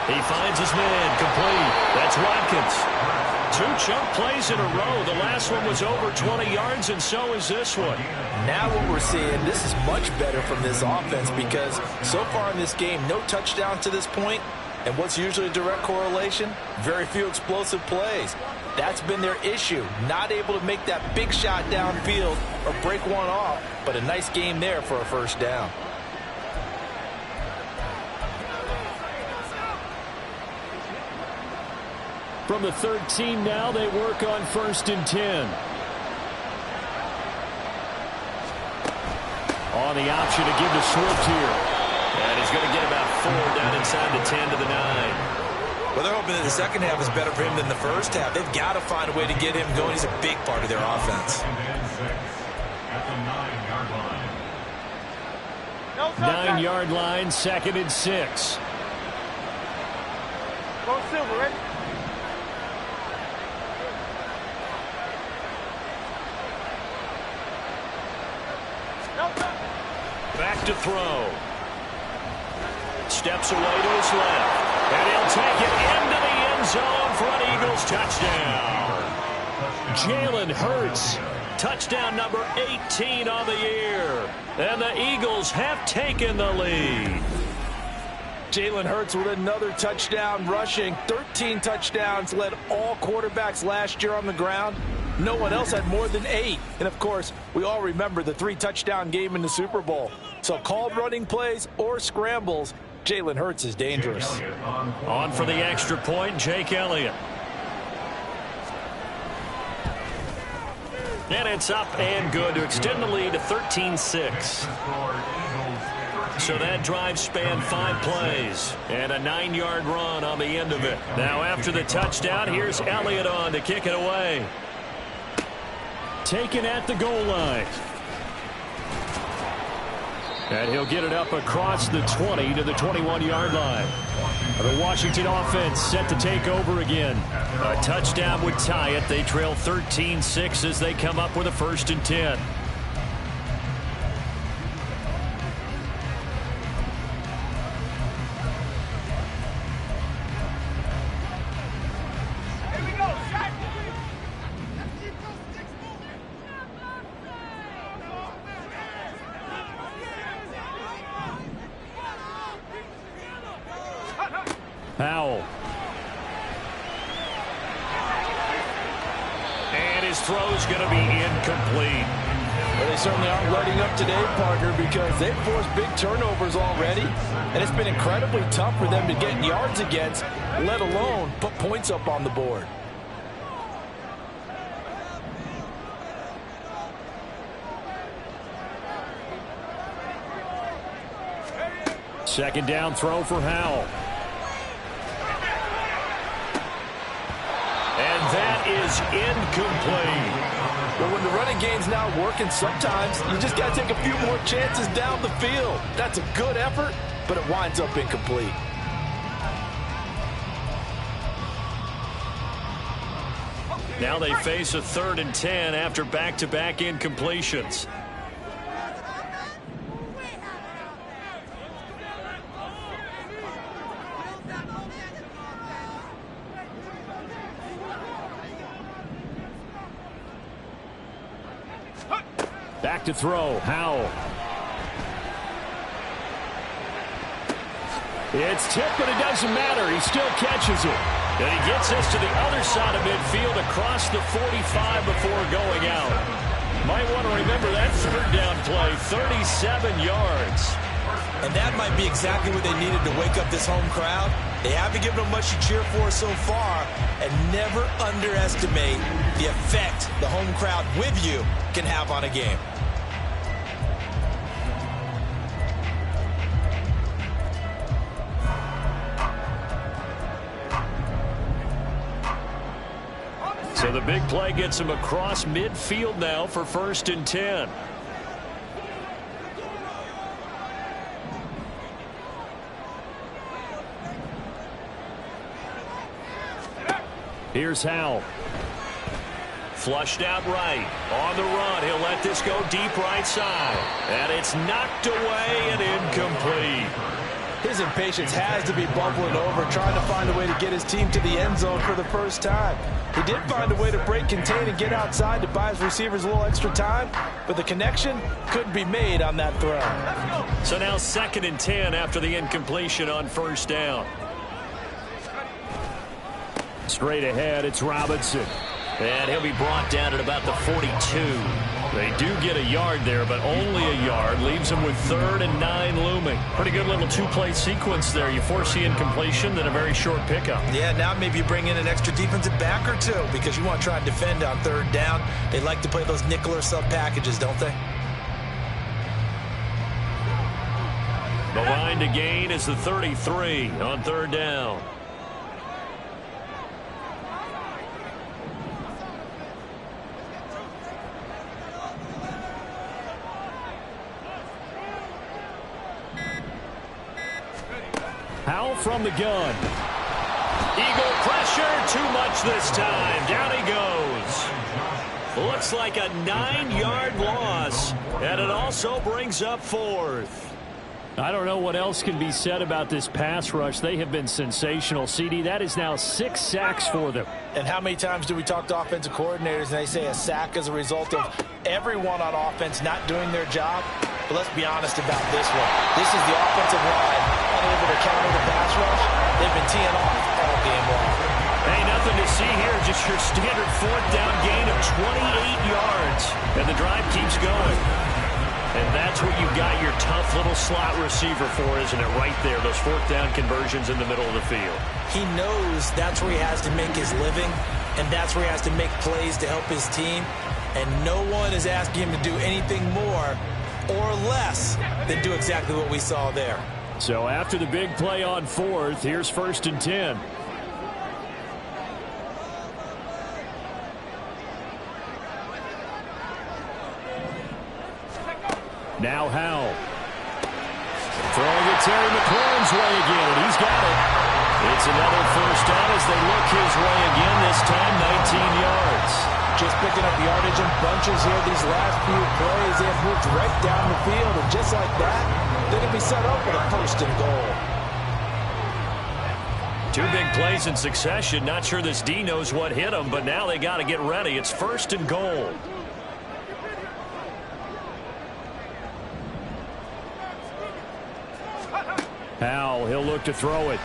He finds his man complete. That's Watkins. 2 chunk plays in a row. The last one was over 20 yards, and so is this one. Now what we're seeing, this is much better from this offense because so far in this game, no touchdown to this point. And what's usually a direct correlation? Very few explosive plays. That's been their issue. Not able to make that big shot downfield or break one off, but a nice game there for a 1st down. From the 13 now, they work on 1st and 10. On the option to give to Swift here. And he's going to get about 4 down inside the 10 to the 9. Well, they're hoping that the second half is better for him than the first half. They've got to find a way to get him going. He's a big part of their offense. At the 9-yard line. 9-yard line, 2nd and 6. Go Silver, ready? Back to throw. Steps away to his left. And he'll take it into the end zone for an Eagles touchdown. Jalen Hurts, touchdown number 18 on the year. And the Eagles have taken the lead. Jalen Hurts with another touchdown rushing. 13 touchdowns, led all quarterbacks last year on the ground. No one else had more than 8. And, of course, we all remember the 3-touchdown game in the Super Bowl. So called running plays or scrambles, Jalen Hurts is dangerous. On for the extra point, Jake Elliott. And it's up and good to extend the lead to 13-6. So that drive spanned 5 plays and a 9-yard run on the end of it. Now after the touchdown, here's Elliott on to kick it away. Taken at the goal line. And he'll get it up across the 20 to the 21-yard line. The Washington offense set to take over again. A touchdown would tie it. They trail 13-6 as they come up with a 1st and 10. Howell. And his throw's going to be incomplete. Well, they certainly aren't letting up today, partner, because they've forced big turnovers already. And it's been incredibly tough for them to get yards against, let alone put points up on the board. Second down throw for Howell. And that is incomplete. Well, when the running game's not working, sometimes you just got to take a few more chances down the field. That's a good effort, but it winds up incomplete. Now they face a 3rd and 10 after back-to-back incompletions. Back to throw, Howell. It's tipped, but it doesn't matter. He still catches it. And he gets us to the other side of midfield across the 45 before going out. Might want to remember that 3rd down play, 37 yards. And that might be exactly what they needed to wake up this home crowd. They haven't given them much to cheer for so far, and never underestimate the effect the home crowd with you can have on a game. So the big play gets him across midfield now for 1st and 10. Here's Howell. Flushed out right. On the run. He'll let this go deep right side. And it's knocked away and incomplete. His impatience has to be bubbling over, trying to find a way to get his team to the end zone for the first time. He did find a way to break contain and get outside to buy his receivers a little extra time, but the connection couldn't be made on that throw. So now 2nd and 10 after the incompletion on 1st down. Straight ahead, it's Robinson. And he'll be brought down at about the 42. They do get a yard there, but only a yard. Leaves them with 3rd and 9 looming. Pretty good little 2-play sequence there. You force the incompletion, then a very short pickup. Yeah, now maybe you bring in an extra defensive back or 2 because you want to try and defend on 3rd down. They like to play those nickel or sub packages, don't they? The line to gain is the 33 on 3rd down. Howell from the gun. Eagle pressure, too much this time. Down he goes. Looks like a 9-yard loss, and it also brings up 4th. I don't know what else can be said about this pass rush. They have been sensational, CD. That is now 6 sacks for them. And how many times do we talk to offensive coordinators and they say a sack is a result of everyone on offense not doing their job? But let's be honest about this one. This is the offensive line unable to counter the pass rush. They've been teeing off all game long. Hey, nothing to see here. Just your standard 4th down gain of 28 yards. And the drive keeps going. And that's what you've got your tough little slot receiver for, isn't it? Right there, those 4th down conversions in the middle of the field. He knows that's where he has to make his living, and that's where he has to make plays to help his team. And no one is asking him to do anything more or less than do exactly what we saw there. So after the big play on 4th, here's 1st and 10. Now Howell. Throwing it Terry McLaurin's way again, and he's got it. It's another 1st down as they look his way again, this time 19 yards. Just picking up yardage in bunches here these last few plays. They have moved right down the field, and just like that, they're going to be set up with a 1st and goal. 2 big plays in succession. Not sure this D knows what hit him, but now they got to get ready. It's 1st and goal. Howell, he'll look to throw it.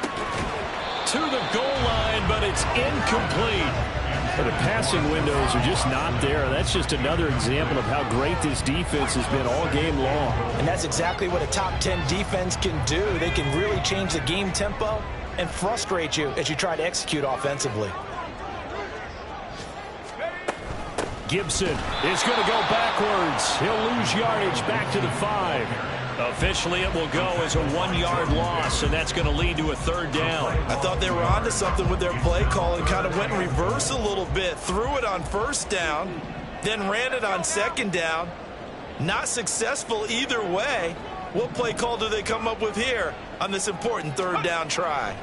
To the goal line, but it's incomplete. But the passing windows are just not there. That's just another example of how great this defense has been all game long. And that's exactly what a top 10 defense can do. They can really change the game tempo and frustrate you as you try to execute offensively. Gibson is going to go backwards. He'll lose yardage back to the 5. Officially, it will go as a 1-yard loss, and that's going to lead to a 3rd down. I thought they were onto something with their play call and kind of went in reverse a little bit. Threw it on 1st down, then ran it on 2nd down. Not successful either way. What play call do they come up with here on this important 3rd down try?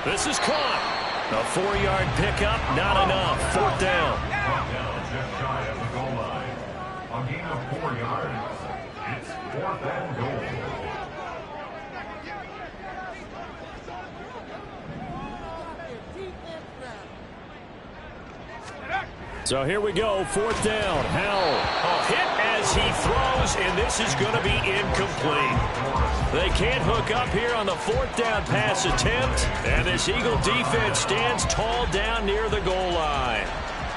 This is caught. A 4-yard pickup, not enough. 4th down. Just shy of the goal line. A gain of 4 yards. It's 4th and goal. So here we go, 4th down. Howell. A hit as he throws, and this is going to be incomplete. They can't hook up here on the 4th down pass attempt, and this Eagle defense stands tall down near the goal line.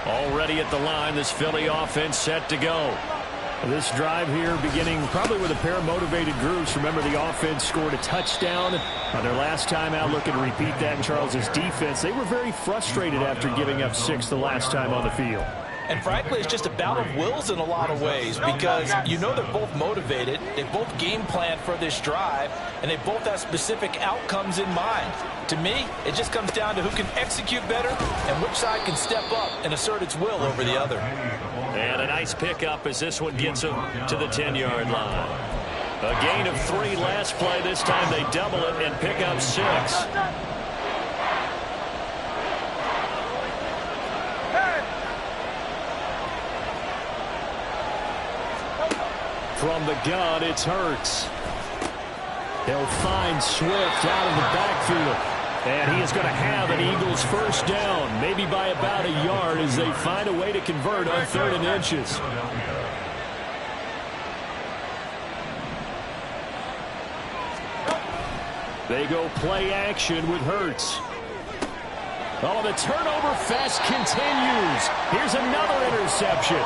Already at the line, this Philly offense set to go. This drive here beginning probably with a pair of motivated groups. Remember, the offense scored a touchdown on their last time out. Looking to repeat that in Charles's defense. They were very frustrated after giving up 6 the last time on the field. And frankly, it's just a battle of wills in a lot of ways because you know they're both motivated. They both game plan for this drive, and they both have specific outcomes in mind. To me, it just comes down to who can execute better and which side can step up and assert its will over the other. And a nice pickup as this one gets them to the 10-yard line. A gain of 3 last play. This time they double it and pick up 6. From the gun, it's Hurts. He'll find Swift out of the backfield. And he is going to have an Eagles 1st down, maybe by about a yard as they find a way to convert on 3rd and inches. They go play action with Hurts. Oh, the turnover fest continues. Here's another interception.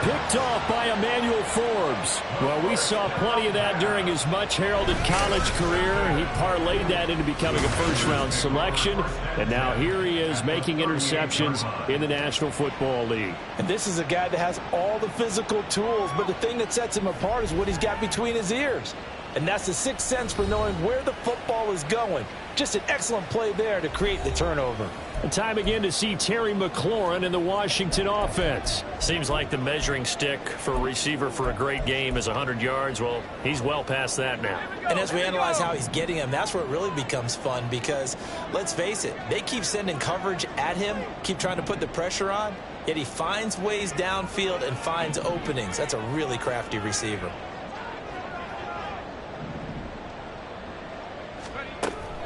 Picked off by Emmanuel Forbes. Well, we saw plenty of that during his much-heralded college career. He parlayed that into becoming a first-round selection. And now here he is making interceptions in the National Football League. And this is a guy that has all the physical tools, but the thing that sets him apart is what he's got between his ears. And that's the 6th sense for knowing where the football is going. Just an excellent play there to create the turnover. And time again to see Terry McLaurin in the Washington offense. Seems like the measuring stick for a receiver for a great game is 100 yards. Well, he's well past that now. And as we analyze how he's getting him, that's where it really becomes fun because, let's face it, they keep sending coverage at him, keep trying to put the pressure on, yet he finds ways downfield and finds openings. That's a really crafty receiver.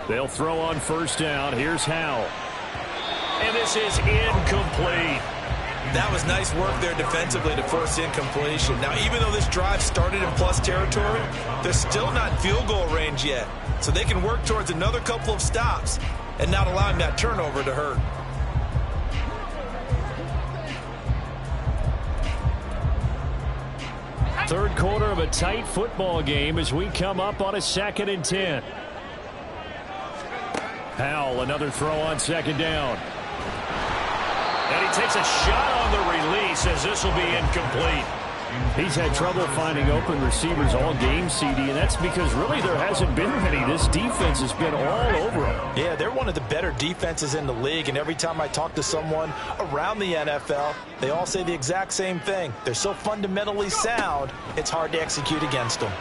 They'll throw on first down. Here's Howell. And this is incomplete. That was nice work there defensively to force incompletion. Now, even though this drive started in plus territory, they're still not in field goal range yet. So they can work towards another couple of stops and not allowing that turnover to hurt. Third quarter of a tight football game as we come up on a 2nd and 10. Howell, another throw on 2nd down. And he takes a shot on the release as this will be incomplete. He's had trouble finding open receivers all game, CD, and that's because really there hasn't been many. This defense has been all over him. Yeah, they're one of the better defenses in the league, and every time I talk to someone around the NFL, they all say the exact same thing. They're so fundamentally sound, it's hard to execute against them.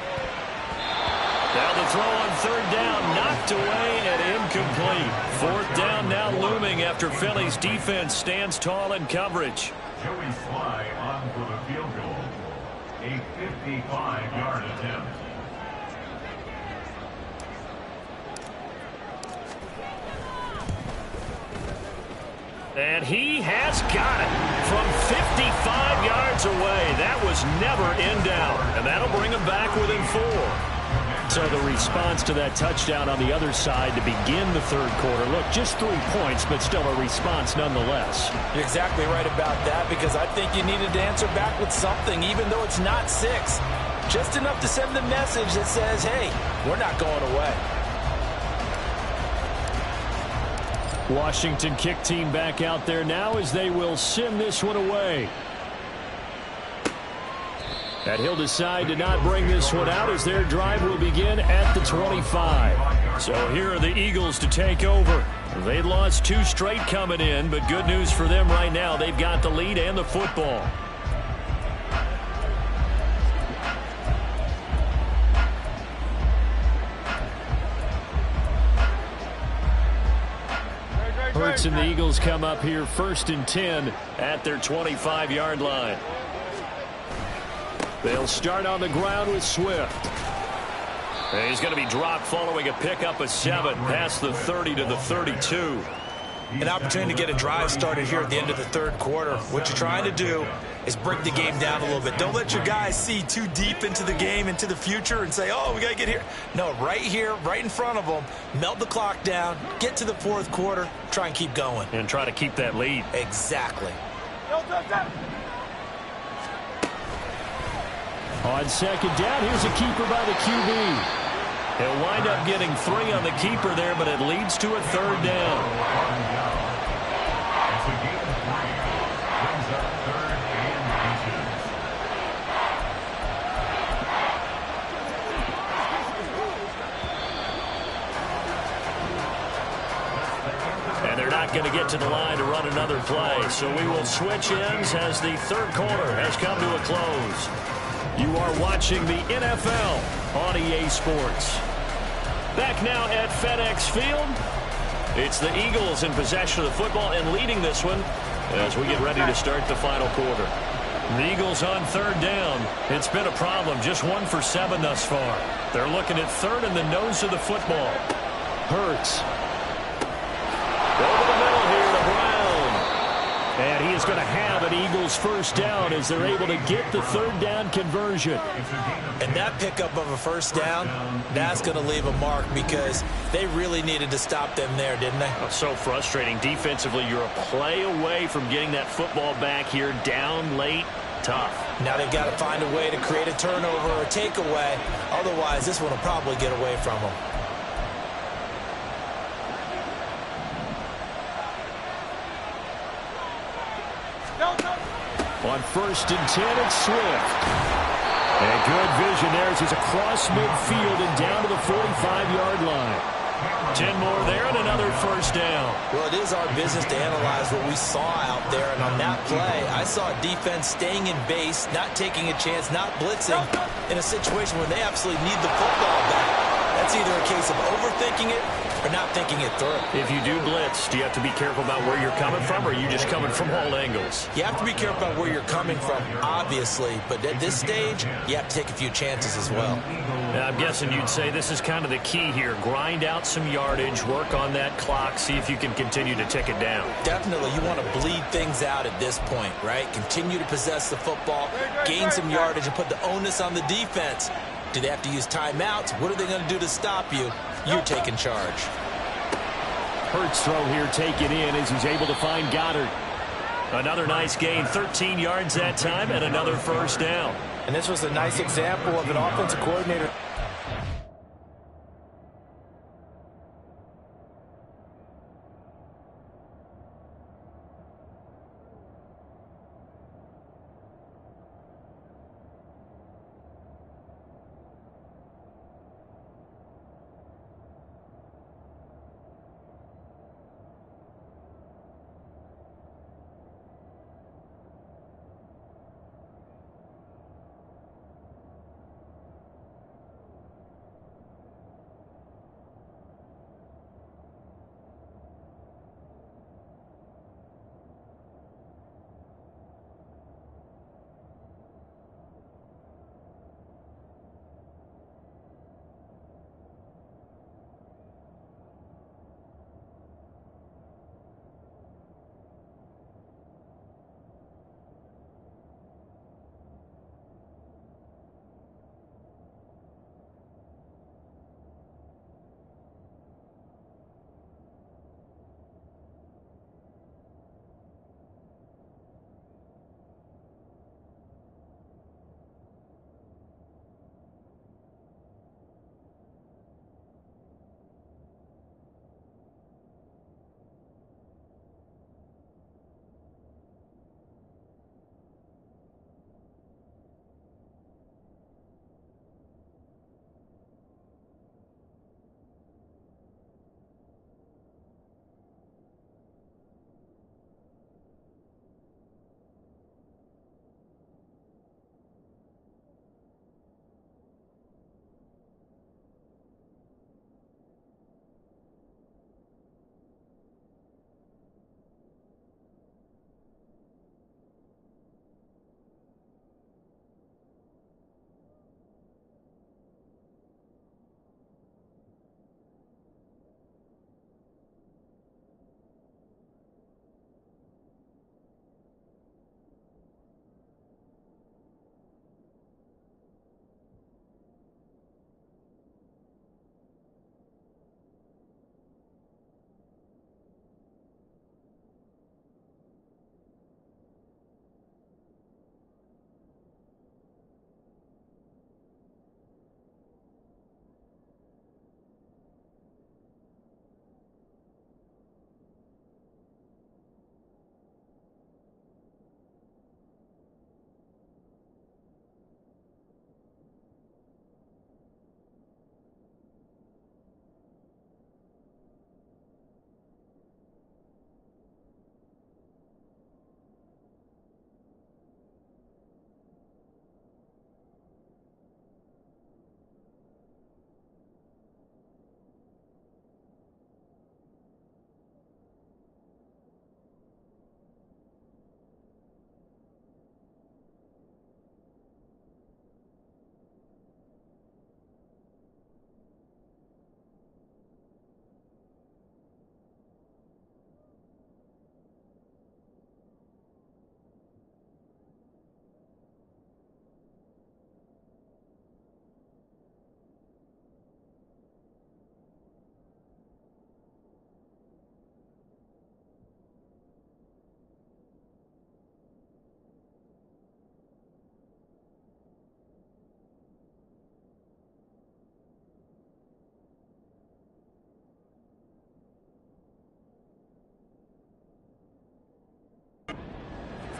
Now the throw on 3rd down, knocked away and incomplete. 4th down now looming after Philly's defense stands tall in coverage. Joey Sly on for the field goal. A 55-yard attempt. And he has got it from 55 yards away. That was never in doubt. And that'll bring him back within 4. So the response to that touchdown on the other side to begin the third quarter. Look, just 3 points, but still a response nonetheless. You're exactly right about that because I think you needed to answer back with something, even though it's not 6. Just enough to send the message that says, hey, we're not going away. Washington kick team back out there now as they will send this one away. And he'll decide to not bring this one out as their drive will begin at the 25. So here are the Eagles to take over. They lost 2 straight coming in, but good news for them right now. They've got the lead and the football. Hurts and the Eagles come up here 1st and 10 at their 25-yard line. They'll start on the ground with Swift. And he's going to be dropped following a pickup of 7 past the 30 to the 32. An opportunity to get a drive started here at the end of the third quarter. What you're trying to do is break the game down a little bit. Don't let your guys see too deep into the game, into the future, and say, oh, we got to get here. No, right here, right in front of them, melt the clock down, get to the fourth quarter, try and keep going. And try to keep that lead. Exactly. On 2nd down, here's a keeper by the QB. He'll wind up getting 3 on the keeper there, but it leads to a 3rd down. It's a gain of 3. Brings up 3rd and 8. And they're not going to get to the line to run another play, so we will switch ends as the third quarter has come to a close. You are watching the NFL on EA Sports. Back now at FedEx Field. It's the Eagles in possession of the football and leading this one as we get ready to start the final quarter. The Eagles on 3rd down. It's been a problem. Just 1 for 7 thus far. They're looking at 3rd in the nose of the football. Hurts. Over the middle here to Brown. And he is going to have an Eagles 1st down as they're able to get the 3rd down conversion. And that pickup of a 1st down, that's going to leave a mark because they really needed to stop them there, didn't they? Oh, so frustrating. Defensively, you're a play away from getting that football back here down late. Tough. Now they've got to find a way to create a turnover or a takeaway. Otherwise, this one will probably get away from them. On 1st and 10, it's Swift. And good vision there as he's across midfield and down to the 45-yard line. 10 more there and another first down. Well, it is our business to analyze what we saw out there. And on that play, I saw a defense staying in base, not taking a chance, not blitzing in a situation where they absolutely need the football back. That's either a case of overthinking it or not thinking it through. If you do blitz, do you have to be careful about where you're coming from, or are you just coming from all angles? You have to be careful about where you're coming from, obviously. But at this stage, you have to take a few chances as well. Now, I'm guessing you'd say this is kind of the key here. Grind out some yardage, work on that clock, see if you can continue to tick it down. Definitely, you want to bleed things out at this point, right? Continue to possess the football, gain some yardage, and put the onus on the defense. Do they have to use timeouts? What are they going to do to stop you? You're taking charge. Hurts throw here taken in as he's able to find Goddard. Another nice gain, 13 yards that time, and another first down. And this was a nice example of an offensive coordinator.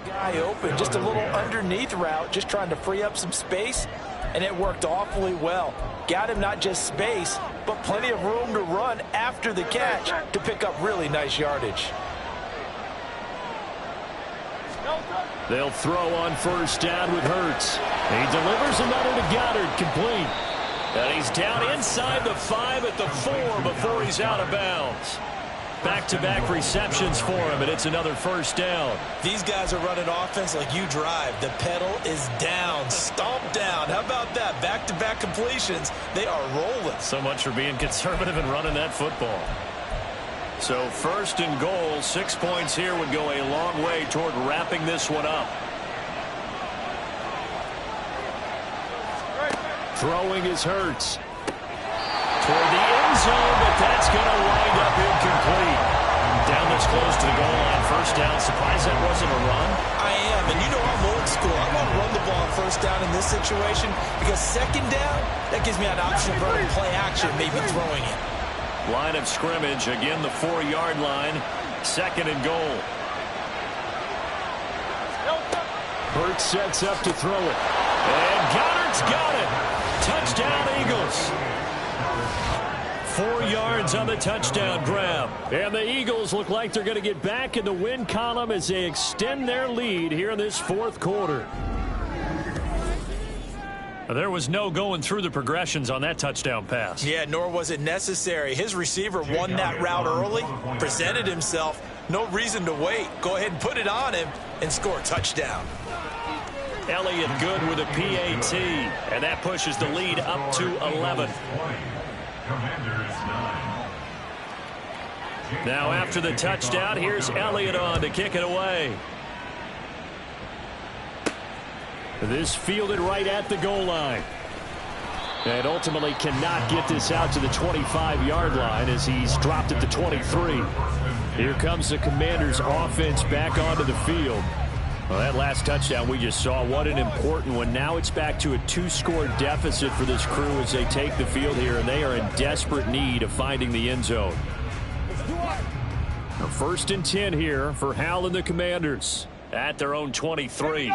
Guy open, just a little underneath route, just trying to free up some space, and it worked awfully well. Got him not just space, but plenty of room to run after the catch to pick up really nice yardage. They'll throw on first down with Hurts. He delivers another to Goddard, complete. And he's down inside the 5 at the 4 before he's out of bounds. Back-to-back receptions for him, and it's another first down. These guys are running offense like you drive. The pedal is down, stomp down. How about that? Back-to-back completions. They are rolling. So much for being conservative and running that football. So first and goal, 6 points here would go a long way toward wrapping this one up. Throwing is Hurts. Toward the end zone, but that's going to wind up incomplete. Down this close to the goal line, first down. Surprised that wasn't a run? I am, and you know I'm old school. I want to run the ball on first down in this situation because second down, that gives me an option of running play action, maybe throwing it. Line of scrimmage, again the 4-yard line, second and goal. Hurts sets up to throw it. And Goddard's got it. Touchdown, Eagles. 4 yards on the touchdown grab. And the Eagles look like they're going to get back in the win column as they extend their lead here in this fourth quarter. There was no going through the progressions on that touchdown pass. Yeah, nor was it necessary. His receiver won that route early, presented himself. No reason to wait. Go ahead and put it on him and score a touchdown. Elliott good with a PAT, and that pushes the lead up to 11. Now after the touchdown, here's Elliott on to kick it away. This fielded right at the goal line. And ultimately cannot get this out to the 25-yard line as he's dropped at the 23. Here comes the Commanders' offense back onto the field. Well, that last touchdown we just saw, what an important one. Now it's back to a 2-score deficit for this crew as they take the field here, and they are in desperate need of finding the end zone. Now, 1st and 10 here for Hal and the Commanders at their own 23.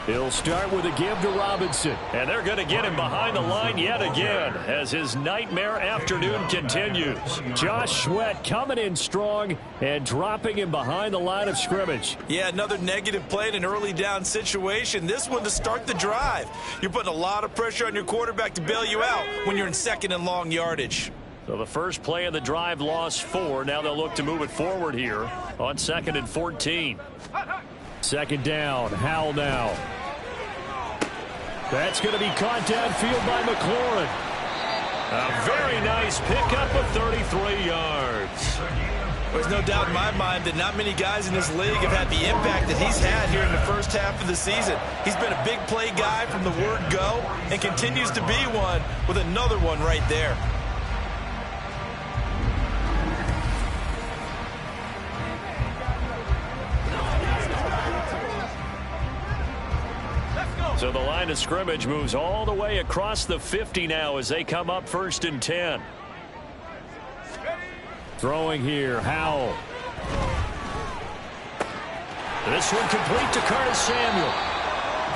He'll start with a give to Robinson. And they're going to get him behind the line yet again as his nightmare afternoon continues. Josh Sweat coming in strong and dropping him behind the line of scrimmage. Yeah, another negative play in an early down situation. This one to start the drive. You're putting a lot of pressure on your quarterback to bail you out when you're in second and long yardage. So the first play of the drive lost 4. Now they'll look to move it forward here on 2nd and 14. Second down, Howell now. That's going to be caught downfield by McLaurin. A very nice pickup of 33 yards. There's no doubt in my mind that not many guys in this league have had the impact that he's had here in the first half of the season. He's been a big play guy from the word go and continues to be one with another one right there. So the line of scrimmage moves all the way across the 50 now as they come up 1st and 10. Throwing here, Howell. This one complete to Curtis Samuel.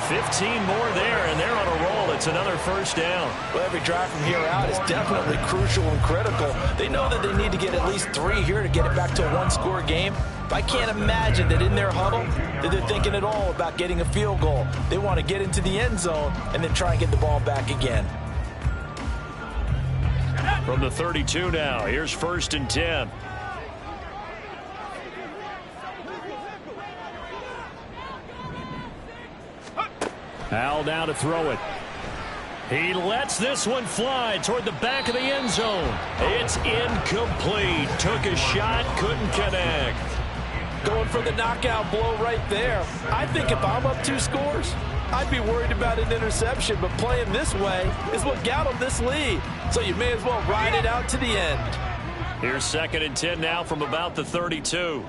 15 more there, and they're on a roll. It's another first down. Well, every drive from here out is definitely crucial and critical. They know that they need to get at least 3 here to get it back to a 1-score game. I can't imagine that in their huddle that they're thinking at all about getting a field goal. They want to get into the end zone and then try and get the ball back again. From the 32 now, here's 1st and 10. Howell now to throw it. He lets this one fly toward the back of the end zone. It's incomplete. Took a shot, couldn't connect. Going for the knockout blow right there. I think if I'm up 2 scores, I'd be worried about an interception, but playing this way is what got them this lead. So you may as well ride it out to the end. Here's 2nd and 10 now from about the 32.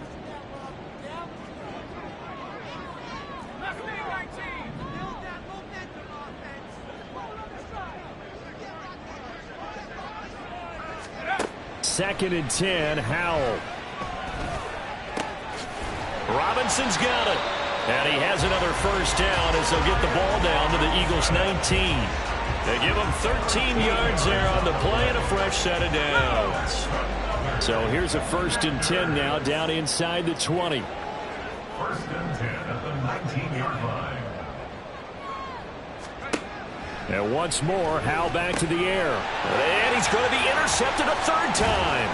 Second and 10, Howell. Robinson's got it. And he has another first down as they'll get the ball down to the Eagles' 19. They give him 13 yards there on the play and a fresh set of downs. So here's a 1st and 10 now, down inside the 20. 1st and 10 at the 19-yard line. And once more, Howell back to the air. And he's going to be intercepted a 3rd time.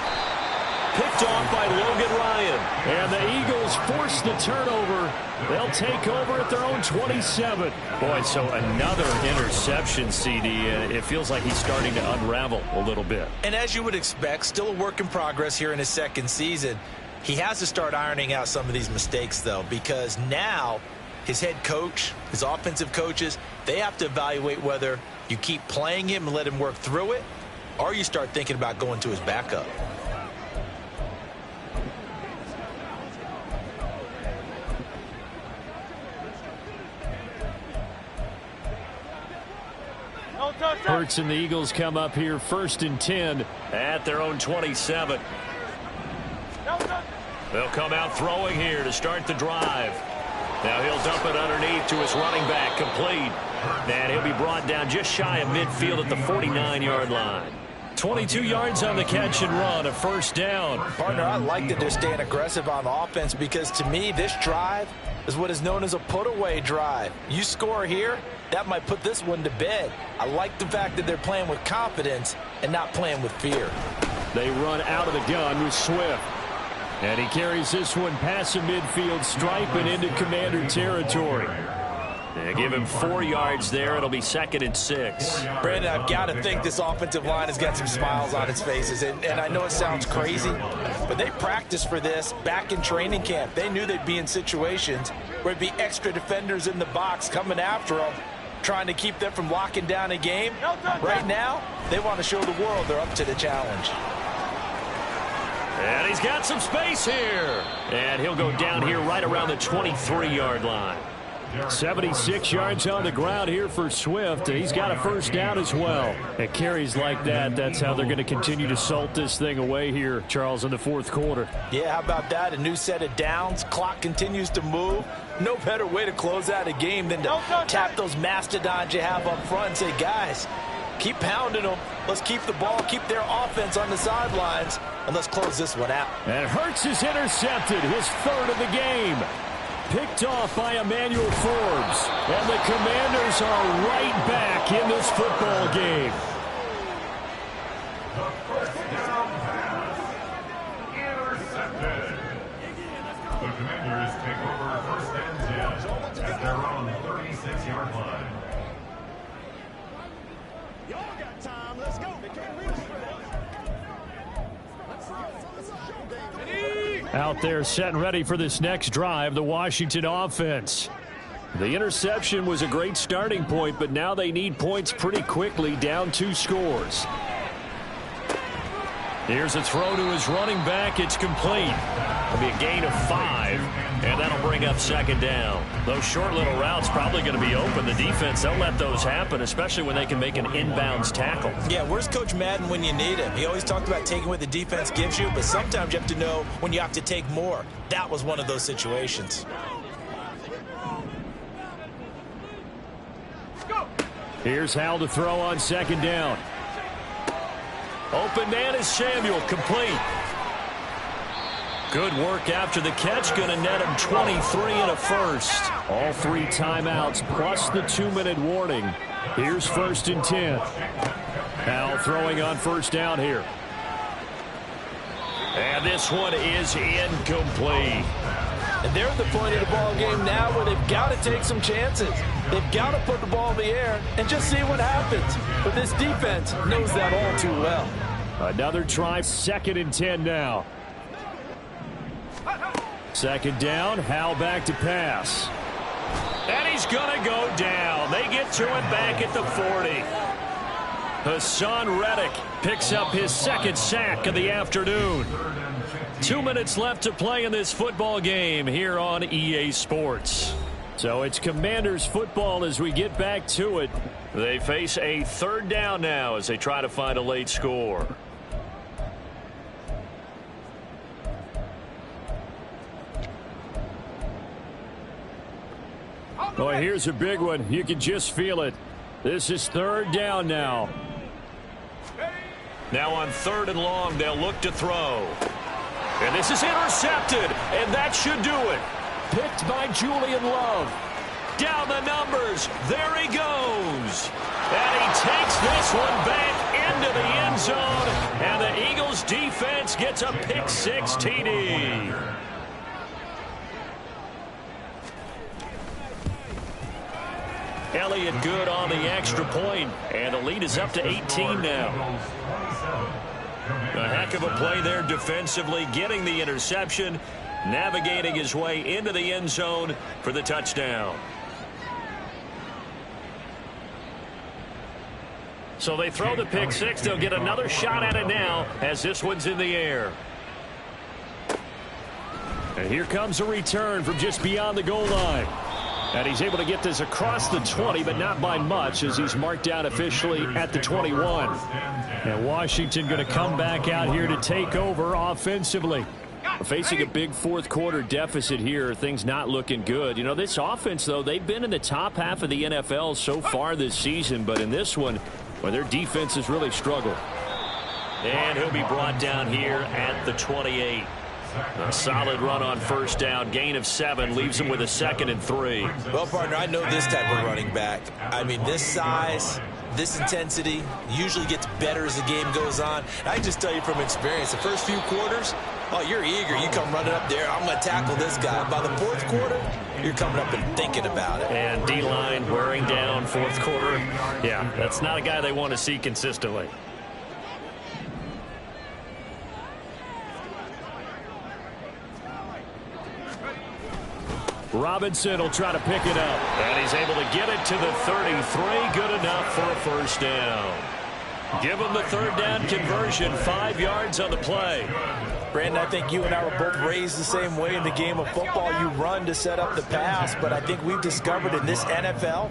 Picked off by Logan Ryan. And the Eagles force the turnover. They'll take over at their own 27. Boy, so another interception, CD. It feels like he's starting to unravel a little bit. And as you would expect, still a work in progress here in his 2nd season. He has to start ironing out some of these mistakes, though, because now his head coach, his offensive coaches, they have to evaluate whether you keep playing him and let him work through it, or you start thinking about going to his backup. Hurts and the Eagles come up here 1st and 10 at their own 27. They'll come out throwing here to start the drive. Now he'll dump it underneath to his running back, complete. And he'll be brought down just shy of midfield at the 49-yard line. 22 yards on the catch and run, a 1st down. Partner, I like that they're staying aggressive on offense because to me this drive is what is known as a put-away drive. You score here, that might put this one to bed. I like the fact that they're playing with confidence and not playing with fear. They run out of the gun with Swift. And he carries this one past the midfield stripe and into Commander territory. They give him 4 yards there. It'll be 2nd and 6. Brandon, I've got to think this offensive line has got some smiles on its faces. And I know it sounds crazy, but they practiced for this back in training camp. They knew they'd be in situations where it'd be extra defenders in the box coming after them, trying to keep them from locking down a game. Right now, they want to show the world they're up to the challenge. And he's got some space here. And he'll go down here right around the 23-yard line. 76 yards on the ground here for Swift. He's got a 1st down as well. At carries like that, that's how they're going to continue to salt this thing away here, Charles, in the 4th quarter. Yeah, how about that? A new set of downs. Clock continues to move. No better way to close out a game than to tap those mastodons you have up front and say, guys, keep pounding them. Let's keep the ball, keep their offense on the sidelines, and let's close this one out. And Hurts is intercepted, his 3rd of the game. Picked off by Emmanuel Forbes. And the Commanders are right back in this football game. The 1st down pass. Intercepted. The Commanders take over 1st and 10 at their own 36-yard line. Y'all got time. Let's go. They can't read us for that. Out there set and ready for this next drive, the Washington offense. The interception was a great starting point, but now they need points pretty quickly, down 2 scores. Here's a throw to his running back. It's complete. It'll be a gain of 5, and that'll bring up 2nd down. Those short little routes probably going to be open. The defense, they'll let those happen, especially when they can make an inbounds tackle. Yeah, where's Coach Madden when you need him? He always talked about taking what the defense gives you, but sometimes you have to know when you have to take more. That was one of those situations. Here's Howell to throw on 2nd down. Open man is Samuel, complete. Good work after the catch, going to net him 23 and a 1st. All 3 timeouts plus the 2-minute warning. Here's 1st and 10. Howell throwing on 1st down here. And this one is incomplete. And they're at the point of the ball game now where they've got to take some chances. They've got to put the ball in the air and just see what happens. But this defense knows that all too well. Another try, 2nd and 10 now. 2nd down, Howell back to pass. And he's going to go down. They get to him back at the 40. Hassan Reddick picks up his 2nd sack of the afternoon. 2 minutes left to play in this football game here on EA Sports. So it's Commanders football as we get back to it. They face a 3rd down now as they try to find a late score. Boy, here's a big one. You can just feel it. This is 3rd down now. Now on 3rd and long, they'll look to throw. And this is intercepted, and that should do it. Picked by Julian Love. Down the numbers. There he goes. And he takes this one back into the end zone. And the Eagles defense gets a pick 6 TD. Elliott good on the extra point, and the lead is up to 18 now. A heck of a play there defensively, getting the interception, navigating his way into the end zone for the touchdown. So they throw the pick 6. They'll get another shot at it now as this one's in the air. And here comes a return from just beyond the goal line. And he's able to get this across the 20, but not by much, as he's marked down officially at the 21. And Washington going to come back out here to take over offensively. Facing a big fourth quarter deficit here, things not looking good. You know, this offense, though, they've been in the top half of the NFL so far this season, but in this one, well, their defense has really struggled. And he'll be brought down here at the 28. A solid run on 1st down. Gain of 7 leaves him with a 2nd and 3. Well, partner, I know this type of running back. I mean, this size, this intensity usually gets better as the game goes on. I can just tell you from experience, the first few quarters, oh, you're eager. You come running up there, I'm going to tackle this guy. By the 4th quarter, you're coming up and thinking about it. And D-line wearing down 4th quarter. Yeah, that's not a guy they want to see consistently. Robinson will try to pick it up. And he's able to get it to the 33. Good enough for a 1st down. Give him the 3rd down conversion. 5 yards on the play. Brandon, I think you and I were both raised the same way in the game of football. You run to set up the pass, but I think we've discovered in this NFL,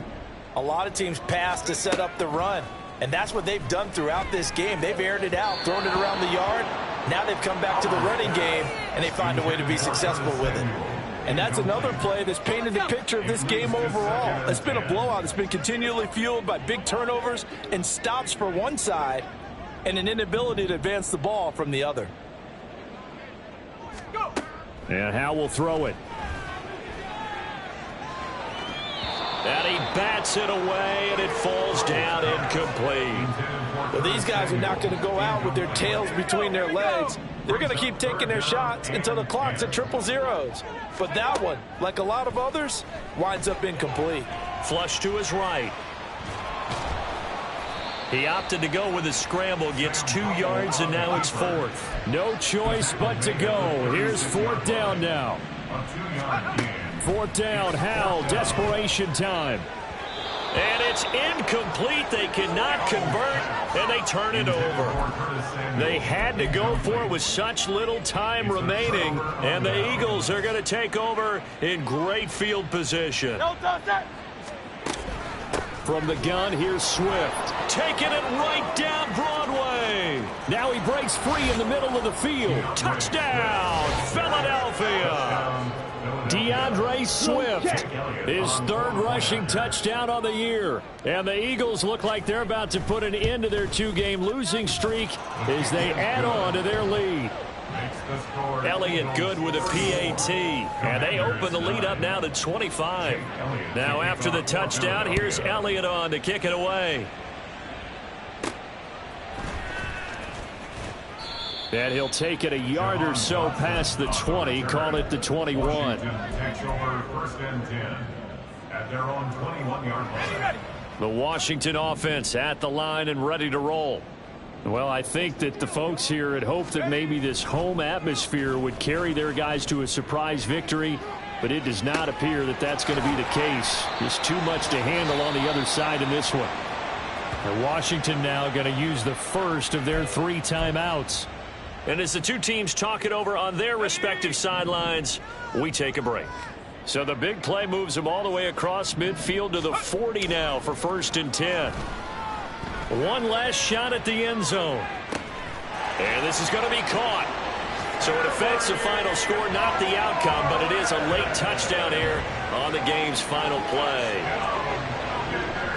a lot of teams pass to set up the run. And that's what they've done throughout this game. They've aired it out, thrown it around the yard. Now they've come back to the running game, and they find a way to be successful with it. And that's another play that's painted the picture of this game overall. It's been a blowout. It's been continually fueled by big turnovers and stops for one side and an inability to advance the ball from the other. And Howe will throw it. And he bats it away, and it falls down incomplete. Well, these guys are not going to go out with their tails between their legs. They're going to keep taking their shots until the clock's at 000. But that one, like a lot of others, winds up incomplete. Flush to his right. He opted to go with a scramble, gets 2 yards, and now it's 4th. No choice but to go. Here's 4th down now. 4th down, Howell, desperation time. And it's incomplete. They cannot convert, and they turn it over. They had to go for it with such little time remaining, and the Eagles are going to take over in great field position. From the gun, here's Swift. Taking it right down Broadway. Now he breaks free in the middle of the field. Touchdown, Philadelphia. DeAndre Swift, his 3rd rushing touchdown on the year. And the Eagles look like they're about to put an end to their 2-game losing streak as they add on to their lead. Elliott good with a PAT, and they open the lead up now to 25. Now after the touchdown, here's Elliott on to kick it away. And he'll take it a yard or so past the 20, call it the 21. The Washington offense at the line and ready to roll. Well, I think that the folks here had hoped that maybe this home atmosphere would carry their guys to a surprise victory, but it does not appear that that's going to be the case. Just too much to handle on the other side in this one. And Washington now going to use the first of their 3 timeouts. And as the two teams talk it over on their respective sidelines, we take a break. So the big play moves them all the way across midfield to the 40 now for 1st and 10. One last shot at the end zone. And this is going to be caught. So it affects the final score, not the outcome, but it is a late touchdown here on the game's final play.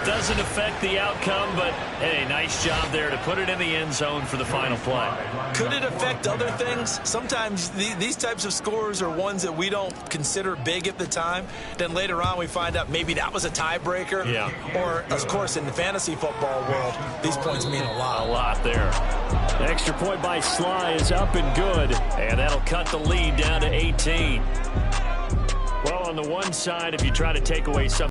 Doesn't affect the outcome, but, hey, nice job there to put it in the end zone for the final play. Could it affect other things? Sometimes these types of scores are ones that we don't consider big at the time. Then later on we find out maybe that was a tiebreaker. Yeah. Or, of course, in the fantasy football world, these points mean a lot. A lot there. Extra point by Sly is up and good, and that'll cut the lead down to 18. Well, on the one side, if you try to take away something